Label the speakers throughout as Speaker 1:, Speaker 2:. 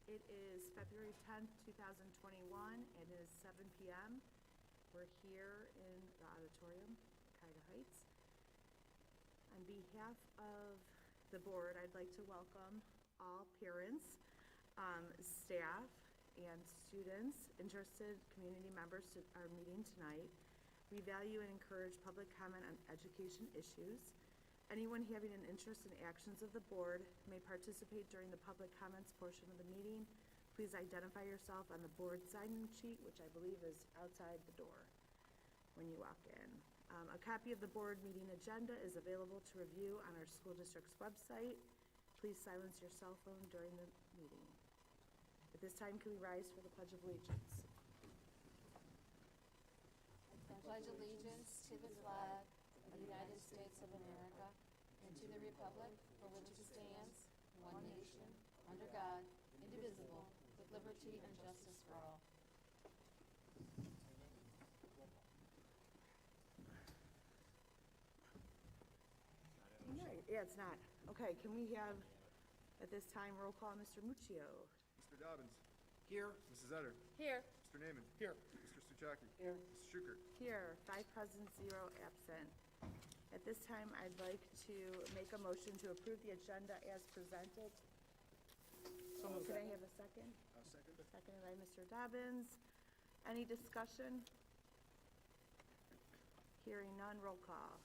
Speaker 1: It is February 10th, 2021. It is 7 p.m. We're here in the auditorium, Cuyahoga Heights. On behalf of the board, I'd like to welcome all parents, staff, and students, interested community members to our meeting tonight. We value and encourage public comment on education issues. Anyone having an interest in actions of the board may participate during the public comments portion of the meeting. Please identify yourself on the board sign-in sheet, which I believe is outside the door when you walk in. A copy of the board meeting agenda is available to review on our school district's website. Please silence your cell phone during the meeting. At this time, can we rise for the Pledge of Allegiance?
Speaker 2: I pledge allegiance to the flag of the United States of America and to the republic for which it stands, one nation, under God, indivisible, with liberty and justice for all.
Speaker 1: Right. Yeah, it's not. Okay, can we have, at this time, roll call Mr. Muccio?
Speaker 3: Mr. Dobbins.
Speaker 4: Here.
Speaker 3: Mrs. Etter.
Speaker 2: Here.
Speaker 3: Mr. Naaman.
Speaker 4: Here.
Speaker 3: Mr. Suchaki.
Speaker 4: Here.
Speaker 3: Mrs. Schukert.
Speaker 1: Here, 5 present, 0 absent. At this time, I'd like to make a motion to approve the agenda as presented. Can I have a second?
Speaker 3: I'll second.
Speaker 1: Seconded by Mr. Dobbins. Any discussion? Hearing none, roll call.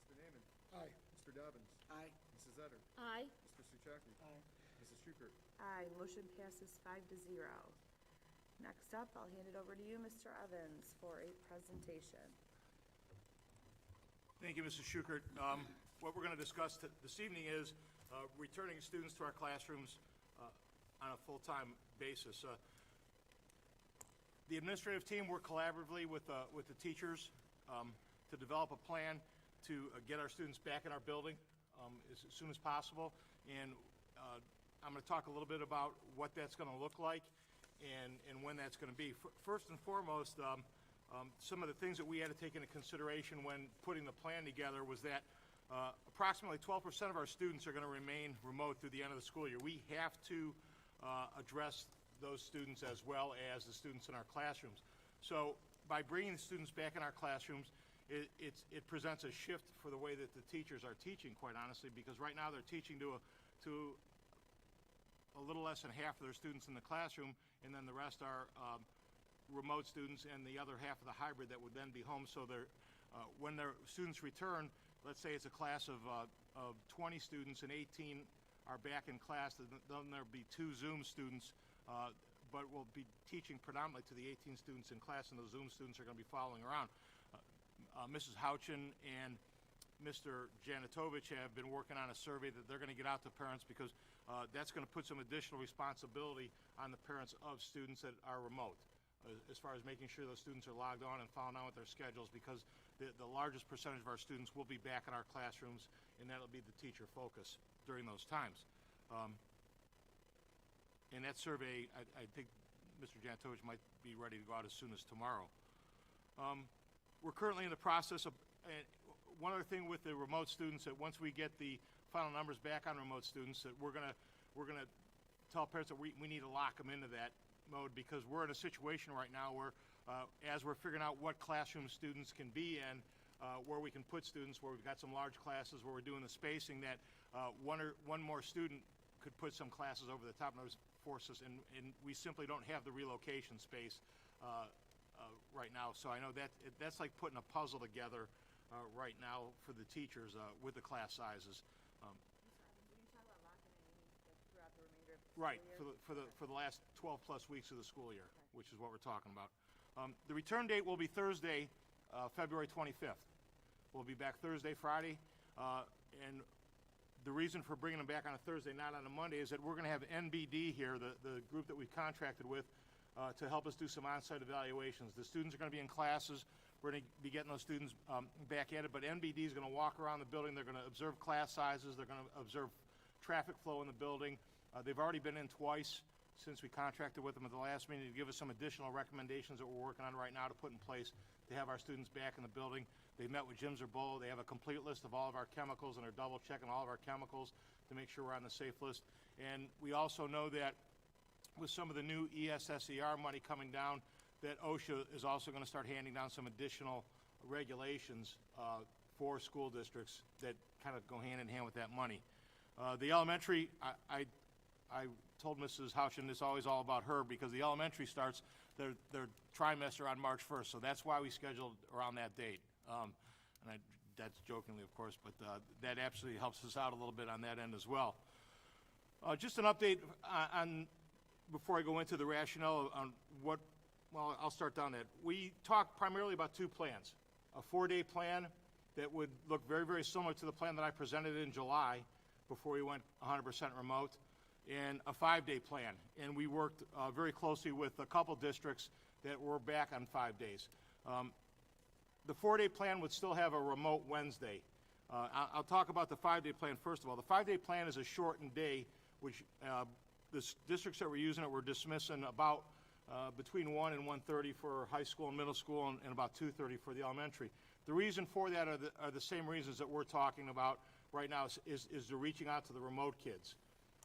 Speaker 3: Mr. Naaman.
Speaker 4: Aye.
Speaker 3: Mr. Dobbins.
Speaker 4: Aye.
Speaker 3: Mrs. Etter.
Speaker 2: Aye.
Speaker 3: Mr. Suchaki.
Speaker 4: Aye.
Speaker 3: Mrs. Schukert.
Speaker 1: Aye, motion passes 5-0. Next up, I'll hand it over to you, Mr. Evans, for a presentation.
Speaker 5: Thank you, Mrs. Schukert. What we're going to discuss this evening is returning students to our classrooms on a full-time basis. The administrative team worked collaboratively with the teachers to develop a plan to get our students back in our building as soon as possible. And I'm going to talk a little bit about what that's going to look like and when that's going to be. First and foremost, some of the things that we had to take into consideration when putting the plan together was that approximately 12% of our students are going to remain remote through the end of the school year. We have to address those students as well as the students in our classrooms. So by bringing the students back in our classrooms, it presents a shift for the way that the teachers are teaching, quite honestly, because right now they're teaching to a little less than half of their students in the classroom, and then the rest are remote students and the other half of the hybrid that would then be home. So when their students return, let's say it's a class of 20 students and 18 are back in class, then there'll be 2 Zoom students, but we'll be teaching predominantly to the 18 students in class, and those Zoom students are going to be following around. Mrs. Houchin and Mr. Janitovich have been working on a survey that they're going to get out to parents, because that's going to put some additional responsibility on the parents of students that are remote, as far as making sure those students are logged on and following on with their schedules, because the largest percentage of our students will be back in our classrooms, and that'll be the teacher focus during those times. And that survey, I think Mr. Janitovich might be ready to go out as soon as tomorrow. We're currently in the process of, one other thing with the remote students, that once we get the final numbers back on remote students, that we're gonna tell parents that we need to lock them into that mode, because we're in a situation right now where as we're figuring out what classroom students can be in, where we can put students, where we've got some large classes where we're doing the spacing, that one more student could put some classes over the top of those forces, and we simply don't have the relocation space right now. So I know that's like putting a puzzle together right now for the teachers with the class sizes.
Speaker 1: Mr. Evans, when you talk about locking in, you mean throughout the remainder of the
Speaker 5: Right,
Speaker 1: school year?
Speaker 5: for the last 12 plus weeks of the school year, which is what we're talking about. The return date will be Thursday, February 25th. We'll be back Thursday, Friday, and the reason for bringing them back on a Thursday, not on a Monday, is that we're going to have NBD here, the group that we've contracted with, to help us do some on-site evaluations. The students are going to be in classes. We're going to be getting those students back at it, but NBD is going to walk around the building. They're going to observe class sizes. They're going to observe traffic flow in the building. They've already been in twice since we contracted with them at the last meeting to give us some additional recommendations that we're working on right now to put in place to have our students back in the building. They've met with Jim Zerbo. They have a complete list of all of our chemicals, and they're double checking all of our chemicals to make sure we're on the safe list. And we also know that with some of the new ESSER money coming down, that OSHA is also going to start handing down some additional regulations for school districts that kind of go hand in hand with that money. The elementary, I told Mrs. Houchin it's always all about her because the elementary starts their trimester on March 1st, so that's why we scheduled around that date. That's jokingly, of course, but that absolutely helps us out a little bit on that end as well. Just an update on, before I go into the rationale on well, I'll start down that. We talked primarily about two plans. A 4-day plan that would look very, very similar to the plan that I presented in July before we went 100% remote, and a 5-day plan. And we worked very closely with a couple districts that were back on 5 days. The 4-day plan would still have a remote Wednesday. I'll talk about the 5-day plan first of all. The 5-day plan is a shortened day, which the districts that were using it were dismissing about between 1 and 1:30 for high school and middle school, and about 2:30 for the elementary. The reason for that are the same reasons that we're talking about right now, is the reaching out to the remote kids.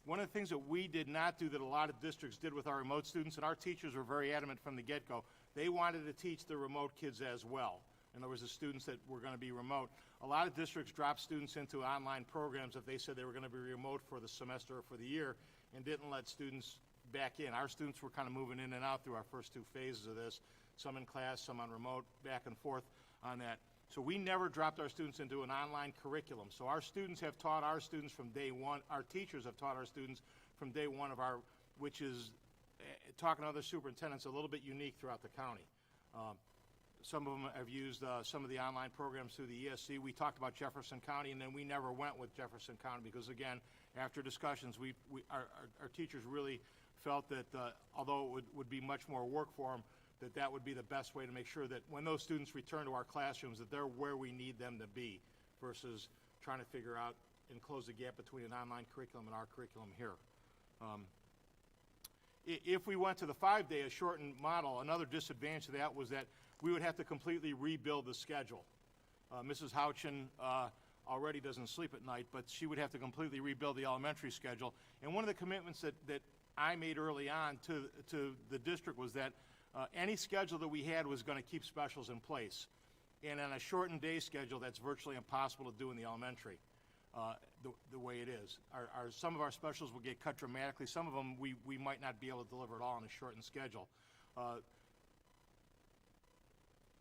Speaker 5: One of the things that we did not do that a lot of districts did with our remote students, and our teachers were very adamant from the get-go, they wanted to teach the remote kids as well. In other words, the students that were going to be remote. A lot of districts dropped students into online programs if they said they were going to be remote for the semester or for the year, and didn't let students back in. Our students were kind of moving in and out through our first 2 phases of this, some in class, some on remote, back and forth on that. So we never dropped our students into an online curriculum. So our students have taught our students from day one, our teachers have taught our students from day one of our, which is, talking to other superintendents, a little bit unique throughout the county. Some of them have used some of the online programs through the ESC. We talked about Jefferson County, and then we never went with Jefferson County because, again, after discussions, our teachers really felt that although it would be much more work for them, that would be the best way to make sure that when those students return to our classrooms, that they're where we need them to be, versus trying to figure out and close the gap between an online curriculum and our curriculum here. If we went to the 5-day, a shortened model, another disadvantage of that was that we would have to completely rebuild the schedule. Mrs. Houchin already doesn't sleep at night, but she would have to completely rebuild the elementary schedule. And one of the commitments that I made early on to the district was that any schedule that we had was going to keep specials in place. And on a shortened day schedule, that's virtually impossible to do in the elementary, the way it is. Some of our specials will get cut dramatically. Some of them we might not be able to deliver at all on a shortened schedule.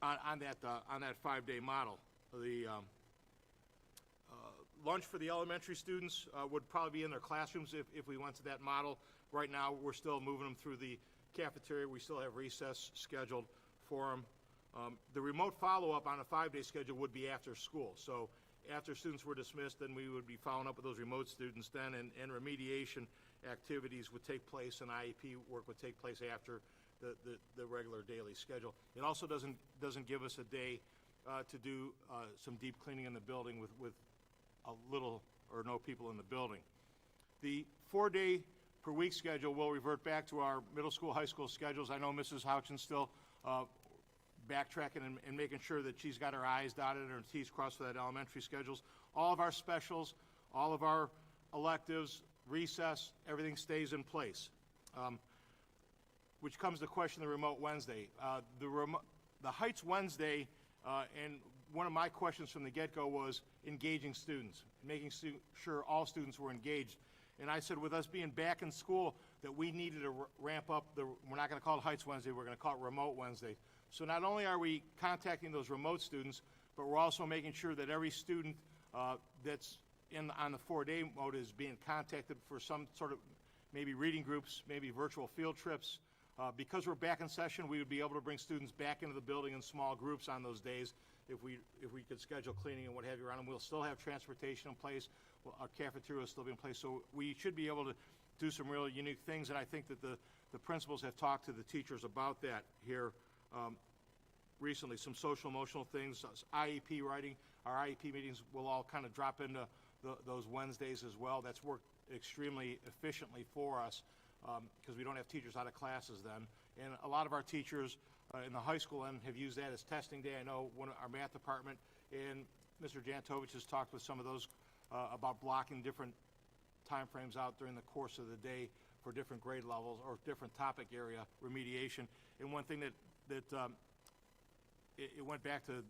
Speaker 5: On that 5-day model. The lunch for the elementary students would probably be in their classrooms if we went to that model. Right now, we're still moving them through the cafeteria. We still have recess scheduled for them. The remote follow-up on a 5-day schedule would be after school. So after students were dismissed, then we would be following up with those remote students then, and remediation activities would take place, and IEP work would take place after the regular daily schedule. It also doesn't give us a day to do some deep cleaning in the building with a little or no people in the building. The 4-day per week schedule will revert back to our middle school, high school schedules. I know Mrs. Houchin's still backtracking and making sure that she's got her I's dotted and her T's crossed for that elementary schedules. All of our specials, all of our electives, recess, everything stays in place. Which comes to question the remote Wednesday. The Heights Wednesday, and one of my questions from the get-go was engaging students, making sure all students were engaged. And I said, with us being back in school, that we needed to ramp up we're not going to call it Heights Wednesday, we're going to call it Remote Wednesday. So not only are we contacting those remote students, but we're also making sure that every student that's on the 4-day mode is being contacted for some sort of maybe reading groups, maybe virtual field trips. Because we're back in session, we would be able to bring students back into the building in small groups on those days if we could schedule cleaning and what have you around them. We'll still have transportation in place. Our cafeteria will still be in place. So we should be able to do some really unique things, and I think that the principals have talked to the teachers about that here recently. Some social emotional things, IEP writing. Our IEP meetings will all kind of drop into those Wednesdays as well. That's worked extremely efficiently for us. Because we don't have teachers out of classes then. And a lot of our teachers in the high school end have used that as testing day. I know our math department and Mr. Jantovich has talked with some of those about blocking different time frames out during the course of the day for different grade levels or different topic area remediation. And one thing that it went back to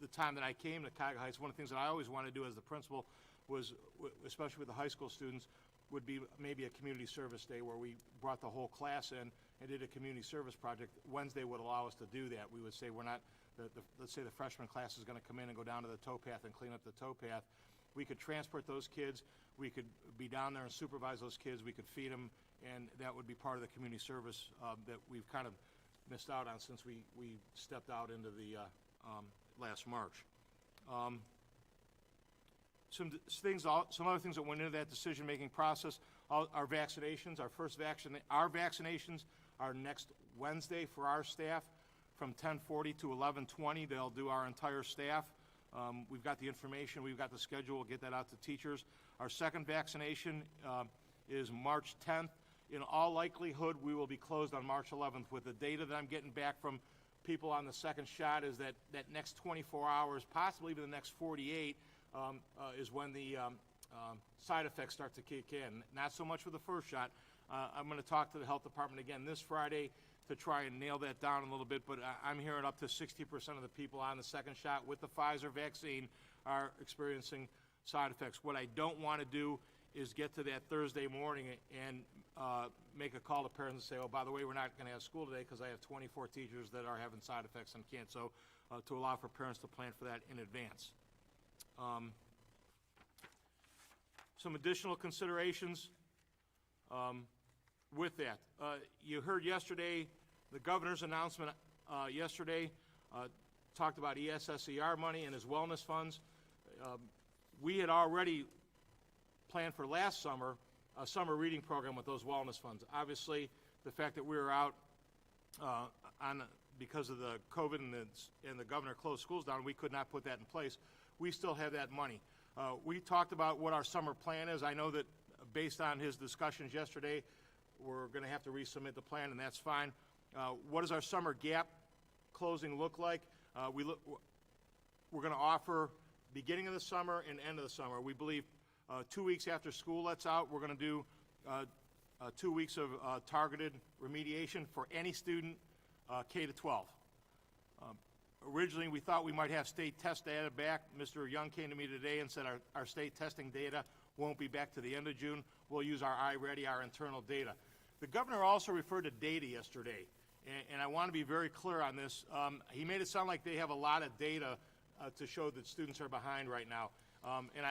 Speaker 5: the time that I came to Cuyahoga Heights. One of the things that I always wanted to do as the principal was, especially with the high school students, would be maybe a community service day where we brought the whole class in and did a community service project. Wednesday would allow us to do that. We would say we're not, let's say the freshman class is going to come in and go down to the towpath and clean up the towpath. We could transport those kids. We could be down there and supervise those kids. We could feed them, and that would be part of the community service that we've kind of missed out on since we stepped out into the last March. Some other things that went into that decision-making process. Our vaccinations, our vaccinations are next Wednesday for our staff from 10:40 to 11:20. They'll do our entire staff. We've got the information, we've got the schedule, we'll get that out to teachers. Our second vaccination is March 10th. In all likelihood, we will be closed on March 11th. With the data that I'm getting back from people on the second shot is that next 24 hours, possibly even the next 48, is when the side effects start to kick in. Not so much with the first shot. I'm going to talk to the health department again this Friday to try and nail that down a little bit, but I'm hearing up to 60% of the people on the second shot with the Pfizer vaccine are experiencing side effects. What I don't want to do is get to that Thursday morning and make a call to parents and say, oh, by the way, we're not going to have school today because I have 24 teachers that are having side effects and can't. So to allow for parents to plan for that in advance. Some additional considerations with that. You heard yesterday, the governor's announcement yesterday talked about ESSER money and his wellness funds. We had already planned for last summer a summer reading program with those wellness funds. Obviously, the fact that we were out because of the COVID and the governor closed schools down, we could not put that in place. We still have that money. We talked about what our summer plan is. I know that based on his discussions yesterday, we're going to have to resubmit the plan, and that's fine. What does our summer gap closing look like? We're going to offer beginning of the summer and end of the summer. We believe 2 weeks after school lets out, we're going to do 2 weeks of targeted remediation for any student K to 12. Originally, we thought we might have state test data back. Mr. Young came to me today and said our state testing data won't be back to the end of June. We'll use our iReady, our internal data. The governor also referred to data yesterday, and I want to be very clear on this. He made it sound like they have a lot of data to show that students are behind right now. And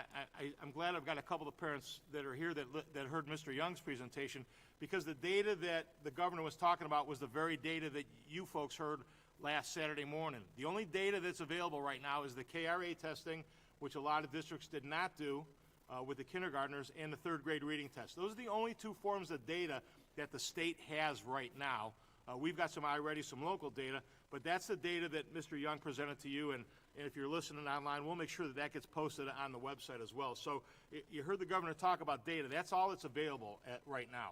Speaker 5: I'm glad I've got a couple of parents that are here that heard Mr. Young's presentation, because the data that the governor was talking about was the very data that you folks heard last Saturday morning. The only data that's available right now is the KRA testing, which a lot of districts did not do with the kindergartners, and the third grade reading test. Those are the only two forms of data that the state has right now. We've got some iReady, some local data, but that's the data that Mr. Young presented to you, and if you're listening online, we'll make sure that gets posted on the website as well. So you heard the governor talk about data. That's all that's available right now.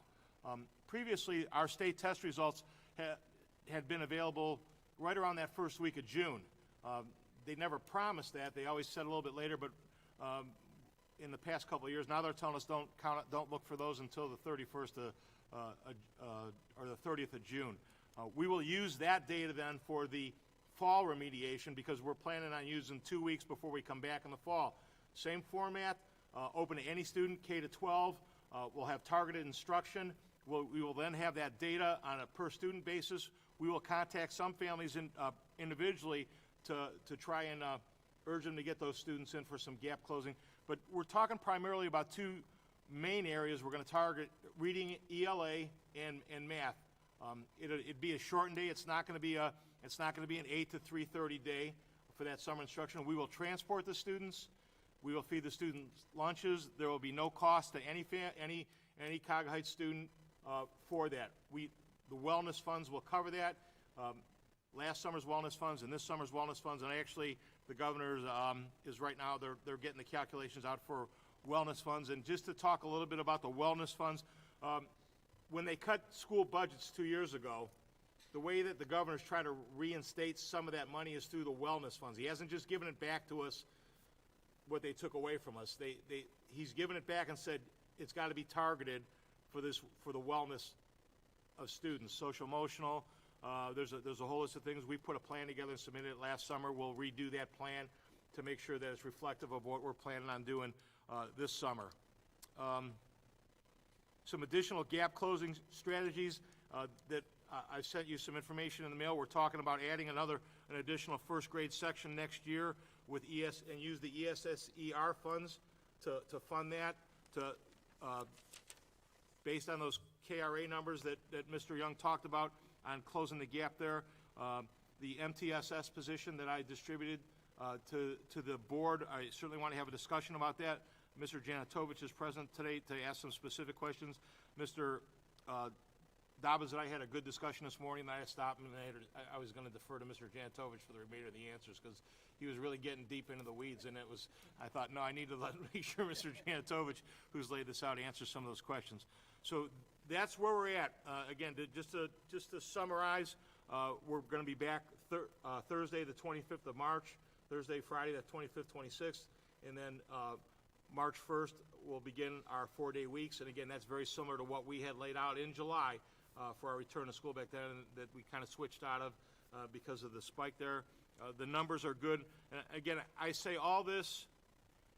Speaker 5: Previously, our state test results had been available right around that first week of June. They never promised that. They always said a little bit later, but in the past couple of years, now they're telling us don't look for those until the 31st or the 30th of June. We will use that data then for the fall remediation, because we're planning on using 2 weeks before we come back in the fall. Same format, open to any student, K to 12. We'll have targeted instruction. We will then have that data on a per student basis. We will contact some families individually to try and urge them to get those students in for some gap closing. But we're talking primarily about two main areas. We're going to target reading, ELA, and math. It'd be a shortened day. It's not going to be an 8 to 3:30 day for that summer instruction. We will transport the students. We will feed the students lunches. There will be no cost to any Cuyahoga Heights student for that. The wellness funds will cover that. Last summer's wellness funds and this summer's wellness funds, and actually the governor's is right now, they're getting the calculations out for wellness funds. And just to talk a little bit about the wellness funds, when they cut school budgets 2 years ago, the way that the governor's trying to reinstate some of that money is through the wellness funds. He hasn't just given it back to us what they took away from us. He's given it back and said it's got to be targeted for the wellness of students, social emotional. There's a whole list of things. We put a plan together and submitted it last summer. We'll redo that plan to make sure that it's reflective of what we're planning on doing this summer. Some additional gap closing strategies that I sent you some information in the mail. We're talking about adding an additional first grade section next year with and use the ESSER funds to fund that, based on those KRA numbers that Mr. Young talked about on closing the gap there. The MTSS position that I distributed to the board, I certainly want to have a discussion about that. Mr. Janatovich is present today to ask some specific questions. Mr. Dobbins and I had a good discussion this morning, and I stopped him, and I was going to defer to Mr. Janatovich for the remainder of the answers, because he was really getting deep into the weeds, and I thought, no, I need to make sure Mr. Janatovich, who's laid this out, answers some of those questions. So that's where we're at. Again, just to summarize, we're going to be back Thursday, the 25th of March, Thursday, Friday, the 25th, 26th, and then March 1st, we'll begin our 4-day weeks. And again, that's very similar to what we had laid out in July for our return to school back then, that we kind of switched out of because of the spike there. The numbers are good. And again, I say all this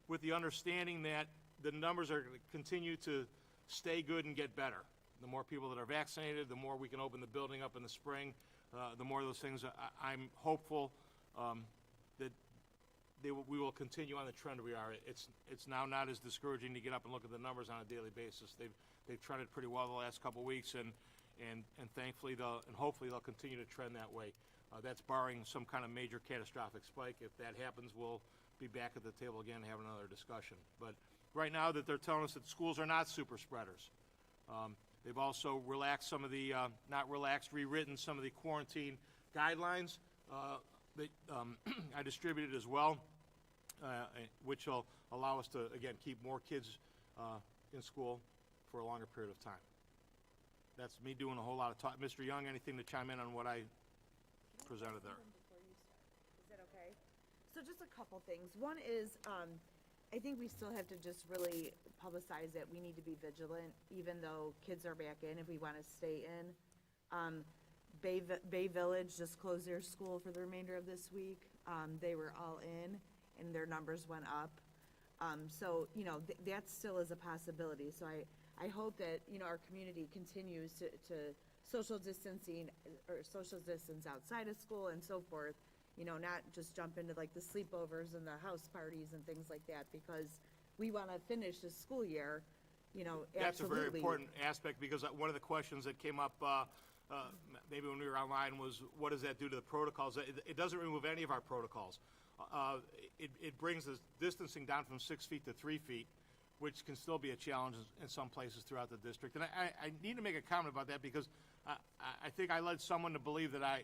Speaker 5: with the understanding that the numbers are going to continue to stay good and get better. The more people that are vaccinated, the more we can open the building up in the spring, the more of those things. I'm hopeful that we will continue on the trend we are. It's now not as discouraging to get up and look at the numbers on a daily basis. They've trended pretty well the last couple of weeks, and thankfully hopefully they'll continue to trend that way. That's barring some kind of major catastrophic spike. If that happens, we'll be back at the table again and have another discussion. But right now that they're telling us that schools are not super spreaders. They've also relaxed some of the, rewritten some of the quarantine guidelines that I distributed as well, which will allow us to, again, keep more kids in school for a longer period of time. That's me doing a whole lot of talk. Mr. Young, anything to chime in on what I presented there?
Speaker 1: Before you start, is that okay? So just a couple things. One is, I think we still have to just really publicize that we need to be vigilant, even though kids are back in, if we want to stay in. Bay Village just closed their school for the remainder of this week. They were all in, and their numbers went up. So, that still is a possibility. So I hope that, our community continues to social distancing or social distance outside of school and so forth, not just jump into like the sleepovers and the house parties and things like that, because we want to finish the school year,
Speaker 5: That's
Speaker 1: absolutely.
Speaker 5: a very important aspect, because one of the questions that came up maybe when we were online was, what does that do to the protocols? It doesn't remove any of our protocols. It brings the distancing down from 6 feet to 3 feet, which can still be a challenge in some places throughout the district. And I need to make a comment about that, because I think I led someone to believe that I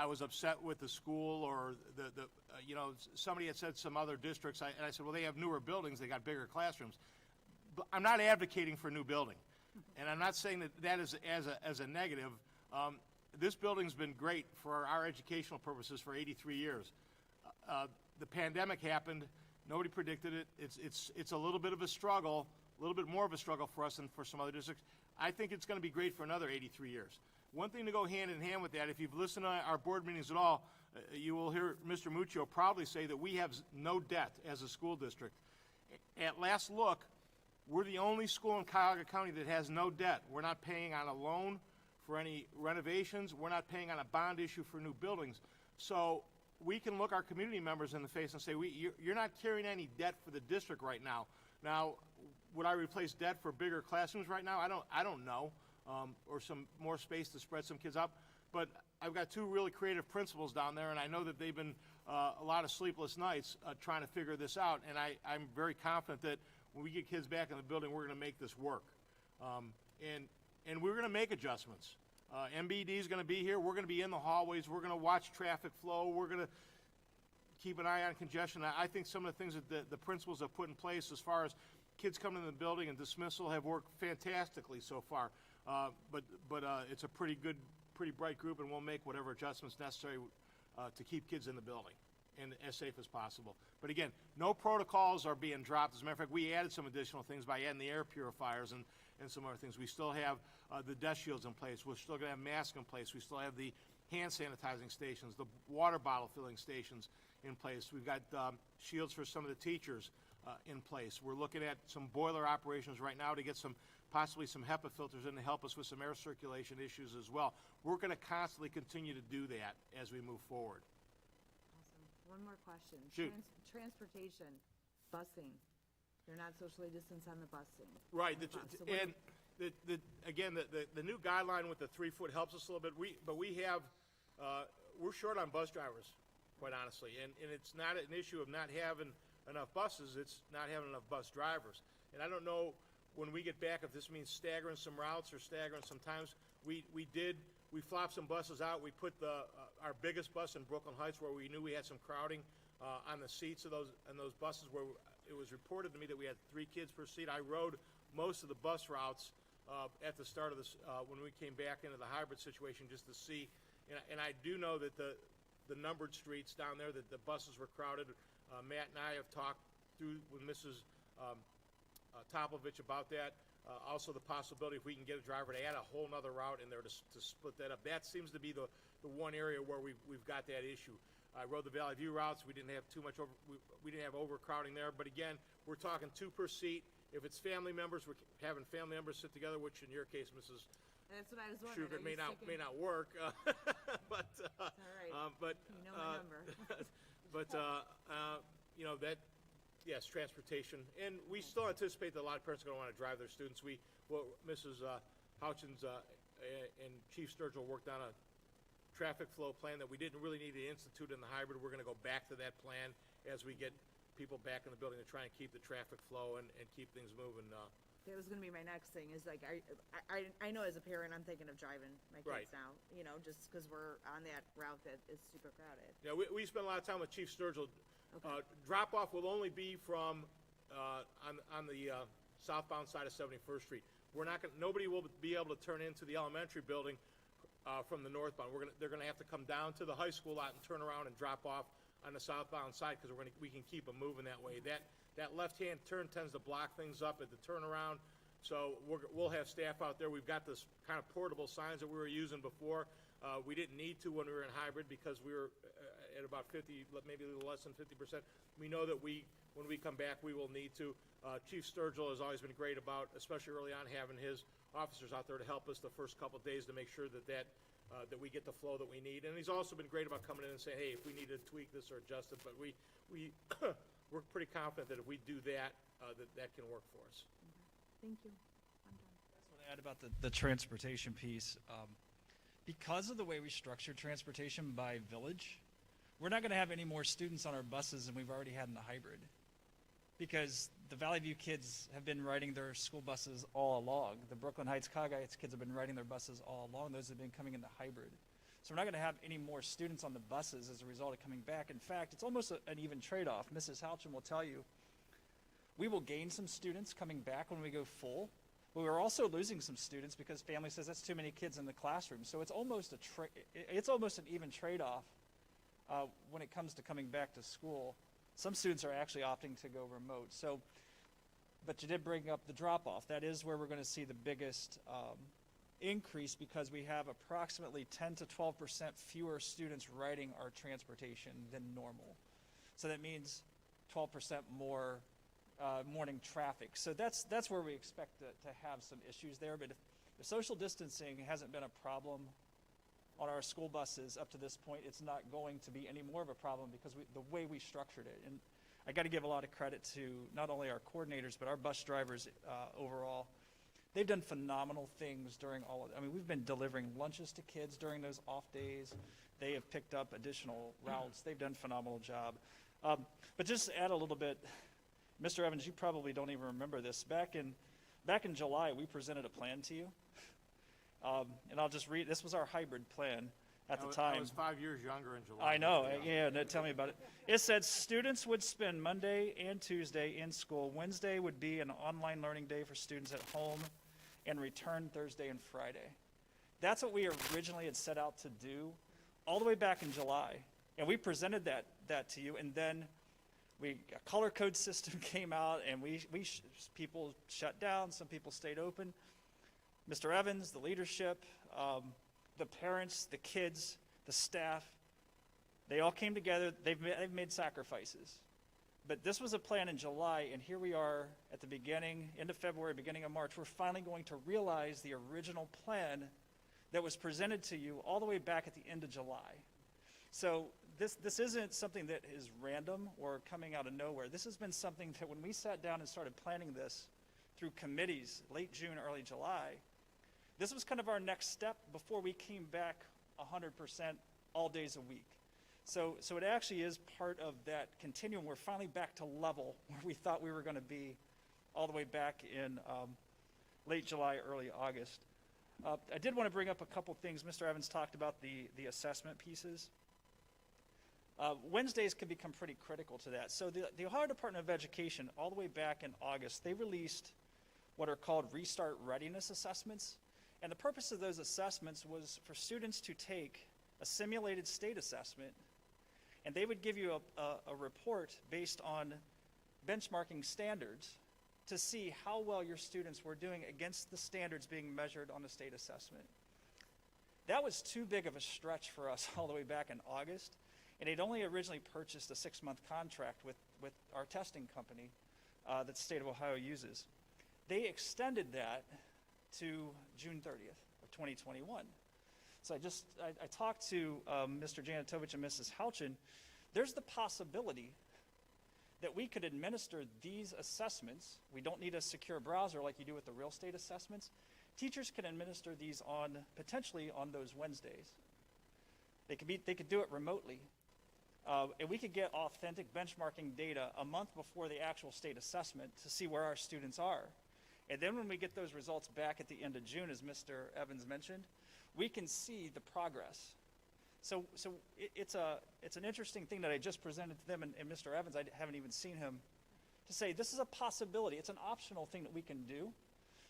Speaker 5: was upset with the school, or somebody had said some other districts, and I said, well, they have newer buildings, they got bigger classrooms. But I'm not advocating for a new building, and I'm not saying that is as a negative. This building's been great for our educational purposes for 83 years. The pandemic happened. Nobody predicted it. It's a little bit of a struggle, a little bit more of a struggle for us than for some other districts. I think it's going to be great for another 83 years. One thing to go hand in hand with that, if you've listened to our board meetings at all, you will hear Mr. Muccio proudly say that we have no debt as a school district. At last look, we're the only school in Cuyahoga County that has no debt. We're not paying on a loan for any renovations. We're not paying on a bond issue for new buildings. So we can look our community members in the face and say, you're not carrying any debt for the district right now. Now, would I replace debt for bigger classrooms right now? I don't know, or some more space to spread some kids out. But I've got two really creative principals down there, and I know that they've been a lot of sleepless nights trying to figure this out. And I'm very confident that when we get kids back in the building, we're going to make this work. And we're going to make adjustments. MBD is going to be here. We're going to be in the hallways. We're going to watch traffic flow. We're going to keep an eye on congestion. I think some of the things that the principals have put in place as far as kids coming in the building and dismissal have worked fantastically so far. But it's a pretty bright group, and we'll make whatever adjustments necessary to keep kids in the building. and as safe as possible. But again, no protocols are being dropped. As a matter of fact, we added some additional things by adding the air purifiers and some other things. We still have the desk shields in place. We're still going to have masks in place. We still have the hand sanitizing stations, the water bottle filling stations in place. We've got shields for some of the teachers in place. We're looking at some boiler operations right now to get possibly some HEPA filters in to help us with some air circulation issues as well. We're going to constantly continue to do that as we move forward.
Speaker 1: Awesome. One more question.
Speaker 5: Shoot.
Speaker 1: Transportation, busing. They're not socially distanced on the busing.
Speaker 5: Right,
Speaker 1: On the bus. So what
Speaker 5: and again, the new guideline with the 3 foot helps us a little bit. We're short on bus drivers, quite honestly, and it's not an issue of not having enough buses, it's not having enough bus drivers. And I don't know when we get back if this means staggering some routes or staggering some times. We flopped some buses out. We put our biggest bus in Brooklyn Heights where we knew we had some crowding on the seats of those buses, where it was reported to me that we had 3 kids per seat. I rode most of the bus routes at the start of this when we came back into the hybrid situation, just to see. And I do know that the numbered streets down there, that the buses were crowded. Matt and I have talked through with Mrs. Topovich about that. Also the possibility if we can get a driver to add a whole nother route in there to split that up. That seems to be the one area where we've got that issue. I rode the Valley View routes. We didn't have too much we didn't have overcrowding there. But again, we're talking 2 per seat. If it's family members, we're having family members sit together, which in your case, Mrs.
Speaker 1: That's what I was wondering.
Speaker 5: Schubert, may not work. But
Speaker 1: all right.
Speaker 5: but
Speaker 1: You know my number.
Speaker 5: but you know that. Yes, transportation, and we still anticipate that a lot of parents are going to want to drive their students. Mrs. Houchins and Chief Sturgill worked on a traffic flow plan that we didn't really need to institute in the hybrid. We're going to go back to that plan as we get people back in the building to try and keep the traffic flow and keep things moving.
Speaker 1: That was gonna be my next thing, is like, I know as a parent, I'm thinking of driving my
Speaker 5: Right.
Speaker 1: kids now, just because we're on that route that is super crowded.
Speaker 5: Yeah, we spent a lot of time with Chief Sturgill.
Speaker 1: Okay.
Speaker 5: Drop-off will only be from on the southbound side of 71st Street. Nobody will be able to turn into the elementary building from the northbound. They're gonna have to come down to the high school lot and turn around and drop off on the southbound side, because we can keep them moving that way. That left-hand turn tends to block things up at the turnaround, so we'll have staff out there. We've got this kind of portable signs that we were using before. We didn't need to when we were in hybrid because we were at about 50, maybe a little less than 50%. We know that when we come back, we will need to. Chief Sturgill has always been great about, especially early on, having his officers out there to help us the first couple of days to make sure that we get the flow that we need. And he's also been great about coming in and saying, hey, if we need to tweak this or adjust it, but we're pretty confident that if we do that, that can work for us.
Speaker 1: Thank you. I'm done.
Speaker 4: I just want to add about the transportation piece. Because of the way we structure transportation by village, we're not going to have any more students on our buses than we've already had in the hybrid. Because the Valley View kids have been riding their school buses all along. The Brooklyn Heights, Cuyahoga Heights kids have been riding their buses all along. Those have been coming in the hybrid. So we're not going to have any more students on the buses as a result of coming back. In fact, it's almost an even trade-off. Mrs. Houchin will tell you, we will gain some students coming back when we go full, but we're also losing some students because family says that's too many kids in the classroom. So it's almost an even trade-off when it comes to coming back to school. Some students are actually opting to go remote. So, but you did bring up the drop-off. That is where we're going to see the biggest increase, because we have approximately 10 to 12% fewer students riding our transportation than normal. So that means 12% more morning traffic. So that's where we expect to have some issues there. But if social distancing hasn't been a problem on our school buses up to this point, it's not going to be any more of a problem because the way we structured it. And I got to give a lot of credit to not only our coordinators, but our bus drivers overall. They've done phenomenal things during all of it. I mean, we've been delivering lunches to kids during those off days. They have picked up additional routes. They've done a phenomenal job. But just to add a little bit, Mr. Evans, you probably don't even remember this. Back in July, we presented a plan to you. And I'll just read, this was our hybrid plan at the time.
Speaker 5: I was 5 years younger in July.
Speaker 4: I know, yeah, no, tell me about it. It said students would spend Monday and Tuesday in school. Wednesday would be an online learning day for students at home, and return Thursday and Friday. That's what we originally had set out to do all the way back in July. And we presented that to you, and then a color code system came out, and people shut down, some people stayed open. Mr. Evans, the leadership, the parents, the kids, the staff, they all came together. They've made sacrifices. But this was a plan in July, and here we are at the end of February, beginning of March. We're finally going to realize the original plan that was presented to you all the way back at the end of July. So this isn't something that is random or coming out of nowhere. This has been something that when we sat down and started planning this through committees late June, early July, this was kind of our next step before we came back 100% all days a week. So it actually is part of that continuum. We're finally back to level where we thought we were going to be all the way back in late July, early August. I did want to bring up a couple things. Mr. Evans talked about the assessment pieces. Wednesdays can become pretty critical to that. So the Ohio Department of Education, all the way back in August, they released what are called Restart Readiness Assessments. And the purpose of those assessments was for students to take a simulated state assessment, and they would give you a report based on benchmarking standards to see how well your students were doing against the standards being measured on the state assessment. That was too big of a stretch for us all the way back in August, and they'd only originally purchased a 6-month contract with our testing company that the state of Ohio uses. They extended that to June 30th of 2021. So I talked to Mr. Janitovich and Mrs. Houchin. There's the possibility that we could administer these assessments. We don't need a secure browser like you do with the real estate assessments. Teachers can administer these potentially on those Wednesdays. They could do it remotely. And we could get authentic benchmarking data a month before the actual state assessment to see where our students are. And then when we get those results back at the end of June, as Mr. Evans mentioned, we can see the progress. So it's an interesting thing that I just presented to them, and Mr. Evans, I haven't even seen him, to say this is a possibility. It's an optional thing that we can do,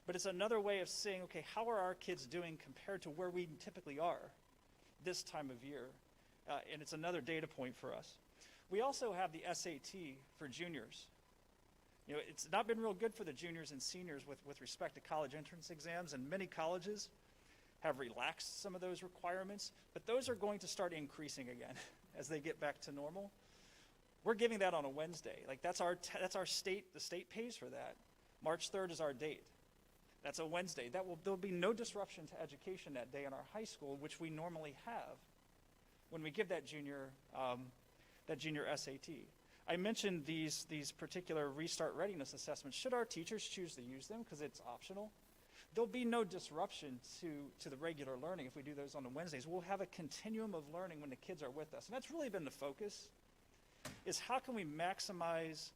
Speaker 4: but it's another way of saying, okay, how are our kids doing compared to where we typically are this time of year? And it's another data point for us. We also have the SAT for juniors. You know, it's not been real good for the juniors and seniors with respect to college entrance exams, and many colleges have relaxed some of those requirements, but those are going to start increasing again as they get back to normal. We're giving that on a Wednesday. Like that's our state. The state pays for that. March 3rd is our date. That's a Wednesday. There'll be no disruption to education that day in our high school, which we normally have when we give that junior SAT. I mentioned these particular Restart Readiness assessments. Should our teachers choose to use them because it's optional, there'll be no disruption to the regular learning if we do those on the Wednesdays. We'll have a continuum of learning when the kids are with us. And that's really been the focus, is how can we maximize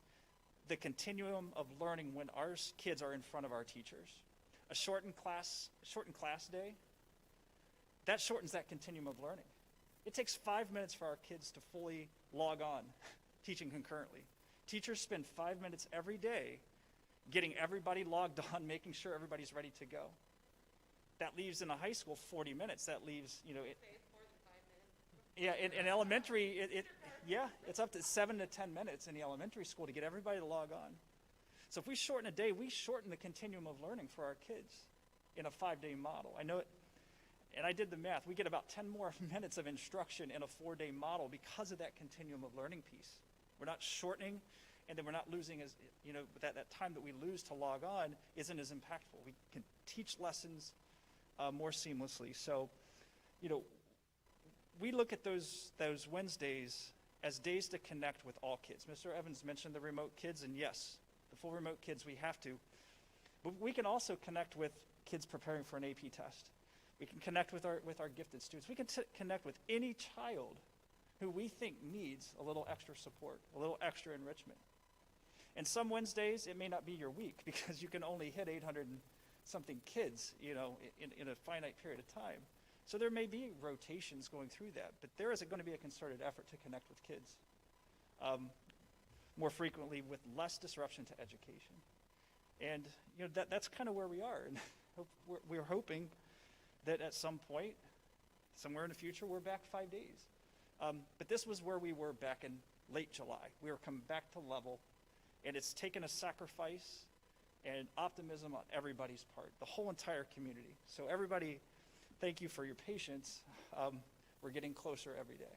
Speaker 4: the continuum of learning when our kids are in front of our teachers. A shortened class day, that shortens that continuum of learning. It takes 5 minutes for our kids to fully log on, teaching concurrently. Teachers spend 5 minutes every day getting everybody logged on, making sure everybody's ready to go. That leaves in a high school 40 minutes. That leaves,
Speaker 2: It's more than 5 minutes.
Speaker 4: yeah, in elementary, it's up to 7 to 10 minutes in the elementary school to get everybody to log on. So if we shorten a day, we shorten the continuum of learning for our kids in a 5-day model. I know it, and I did the math. We get about 10 more minutes of instruction in a 4-day model because of that continuum of learning piece. We're not shortening, and then we're not losing that time that we lose to log on isn't as impactful. We can teach lessons more seamlessly. So, we look at those Wednesdays as days to connect with all kids. Mr. Evans mentioned the remote kids, and yes, the full remote kids, we have to. But we can also connect with kids preparing for an AP test. We can connect with our gifted students. We can connect with any child who we think needs a little extra support, a little extra enrichment. And some Wednesdays, it may not be your week because you can only hit 800 and something kids, in a finite period of time. So there may be rotations going through that, but there is going to be a concerted effort to connect with kids more frequently with less disruption to education. And that's kind of where we are. And we're hoping that at some point, somewhere in the future, we're back 5 days. But this was where we were back in late July. We were coming back to level, and it's taken a sacrifice and optimism on everybody's part, the whole entire community. So everybody, thank you for your patience. We're getting closer every day.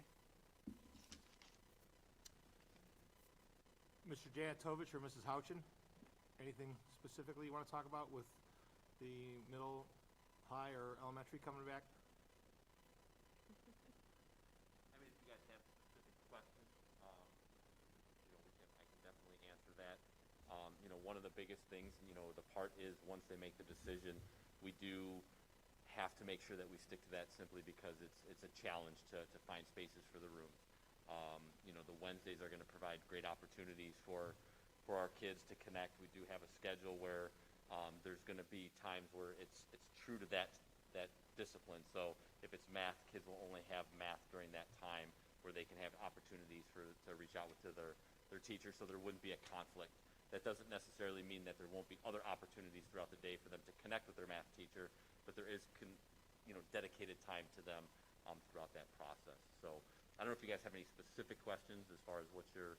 Speaker 5: Mr. Jatovich or Mrs. Houchin, anything specifically you want to talk about with the middle, high, or elementary coming back?
Speaker 6: I mean, if you guys have specific questions, I can definitely answer that. One of the biggest things, the part is once they make the decision, we do have to make sure that we stick to that simply because it's a challenge to find spaces for the rooms. The Wednesdays are going to provide great opportunities for our kids to connect. We do have a schedule where there's going to be times where it's true to that discipline. So if it's math, kids will only have math during that time where they can have opportunities to reach out to their teacher, so there wouldn't be a conflict. That doesn't necessarily mean that there won't be other opportunities throughout the day for them to connect with their math teacher, but there is dedicated time to them throughout that process. So I don't know if you guys have any specific questions as far as what you're,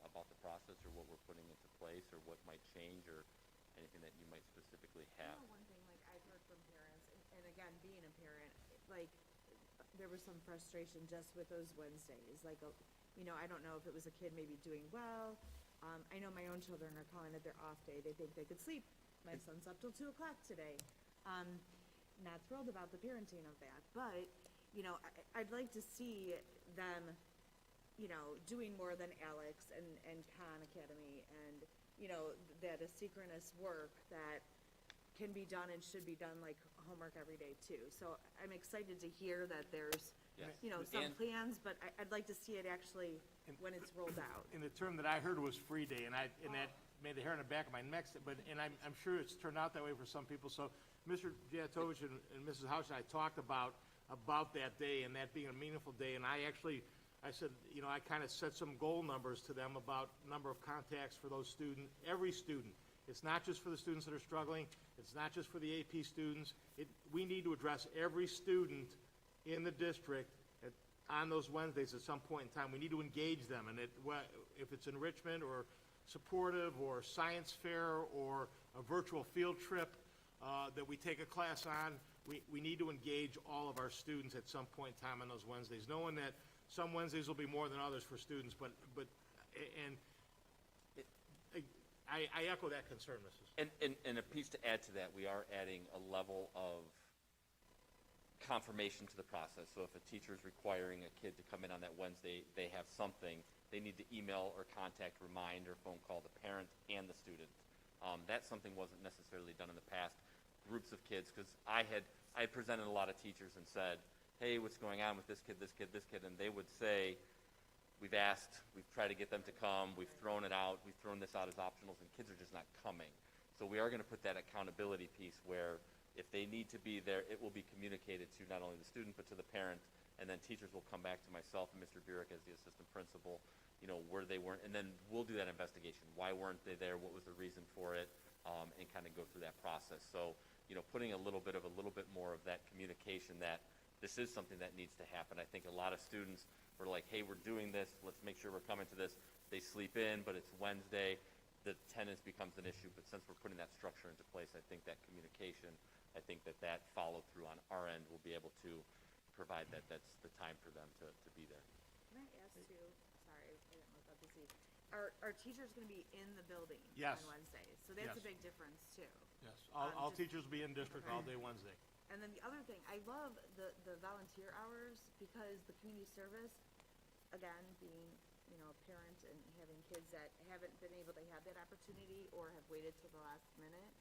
Speaker 6: about the process or what we're putting into place or what might change or anything that you might specifically have.
Speaker 1: One thing, like, I've heard from parents, and again, being a parent, like, there was some frustration just with those Wednesdays. Like, I don't know if it was a kid maybe doing well. I know my own children are calling it their off day. They think they could sleep. My son's up till 2 o'clock today. Not thrilled about the parenting of that, but, I'd like to see them, doing more than Alex and Khan Academy and, that asynchronous work that can be done and should be done like homework every day too. So I'm excited to hear that there's,
Speaker 6: Yes.
Speaker 1: some
Speaker 6: And-
Speaker 1: plans, but I'd like to see it actually when it's rolled out.
Speaker 5: And the term that I heard was free day, and that made the hair on the back of my neck, and I'm sure it's turned out that way for some people. So Mr. Jatovich and Mrs. House and I talked about that day and that being a meaningful day, and I said, I kind of set some goal numbers to them about number of contacts for those students, every student. It's not just for the students that are struggling. It's not just for the AP students. We need to address every student in the district on those Wednesdays at some point in time. We need to engage them, and if it's enrichment or supportive or science fair or a virtual field trip that we take a class on, we need to engage all of our students at some point in time on those Wednesdays, knowing that some Wednesdays will be more than others for students, I echo that concern, Mrs.
Speaker 6: And a piece to add to that, we are adding a level of confirmation to the process. So if a teacher is requiring a kid to come in on that Wednesday, they have something, they need to email or contact, remind, or phone call the parent and the student. That something wasn't necessarily done in the past. Groups of kids, because I had presented a lot of teachers and said, hey, what's going on with this kid, and they would say, we've asked, we've tried to get them to come, we've thrown it out, we've thrown this out as optionals, and kids are just not coming. So we are going to put that accountability piece where if they need to be there, it will be communicated to not only the student, but to the parent, and then teachers will come back to myself and Mr. Burek as the assistant principal, where they weren't, and then we'll do that investigation. Why weren't they there? What was the reason for it? And kind of go through that process. So, putting a little bit more of that communication that this is something that needs to happen. I think a lot of students were like, hey, we're doing this, let's make sure we're coming to this. They sleep in, but it's Wednesday, the attendance becomes an issue, but since we're putting that structure into place, I think that communication, I think that follow through on our end will be able to provide that's the time for them to be there.
Speaker 1: Can I ask too, sorry, I didn't look up to see, are teachers gonna be in the building
Speaker 5: Yes.
Speaker 1: on Wednesdays? So that's a
Speaker 5: Yes.
Speaker 1: big difference too.
Speaker 5: Yes, all
Speaker 1: Just-
Speaker 5: teachers will be in district all day Wednesday.
Speaker 1: And then the other thing, I love the volunteer hours because the community service, again, being, a parent and having kids that haven't been able to have that opportunity or have waited till the last minute,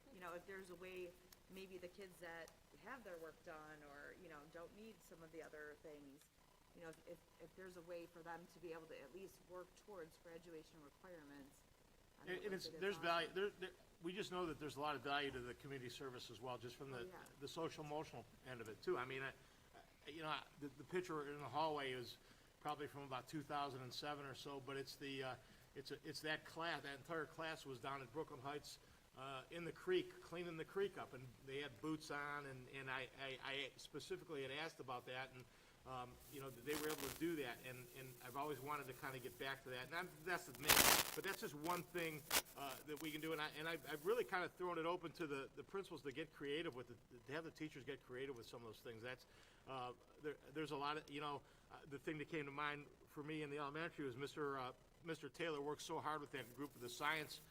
Speaker 1: if there's a way, maybe the kids that have their work done or, don't need some of the other things, if there's a way for them to be able to at least work towards graduation requirements. I
Speaker 5: And
Speaker 1: think that
Speaker 5: there's
Speaker 1: awesome.
Speaker 5: value, we just know that there's a lot of value to the community service as well, just from
Speaker 1: Oh,
Speaker 5: the
Speaker 1: yeah.
Speaker 5: social emotional end of it too. I mean, the picture in the hallway is probably from about 2007 or so, but it's that class, that entire class was down at Brooklyn Heights, in the creek, cleaning the creek up, and they had boots on, and I specifically had asked about that, and They were able to do that, and I've always wanted to kind of get back to that. And that's the main, but that's just one thing that we can do. And I've really kind of thrown it open to the principals to get creative with it, to have the teachers get creative with some of those things. That's there's a lot of, the thing that came to mind for me in the elementary was Mr. Taylor worked so hard with that group, with the science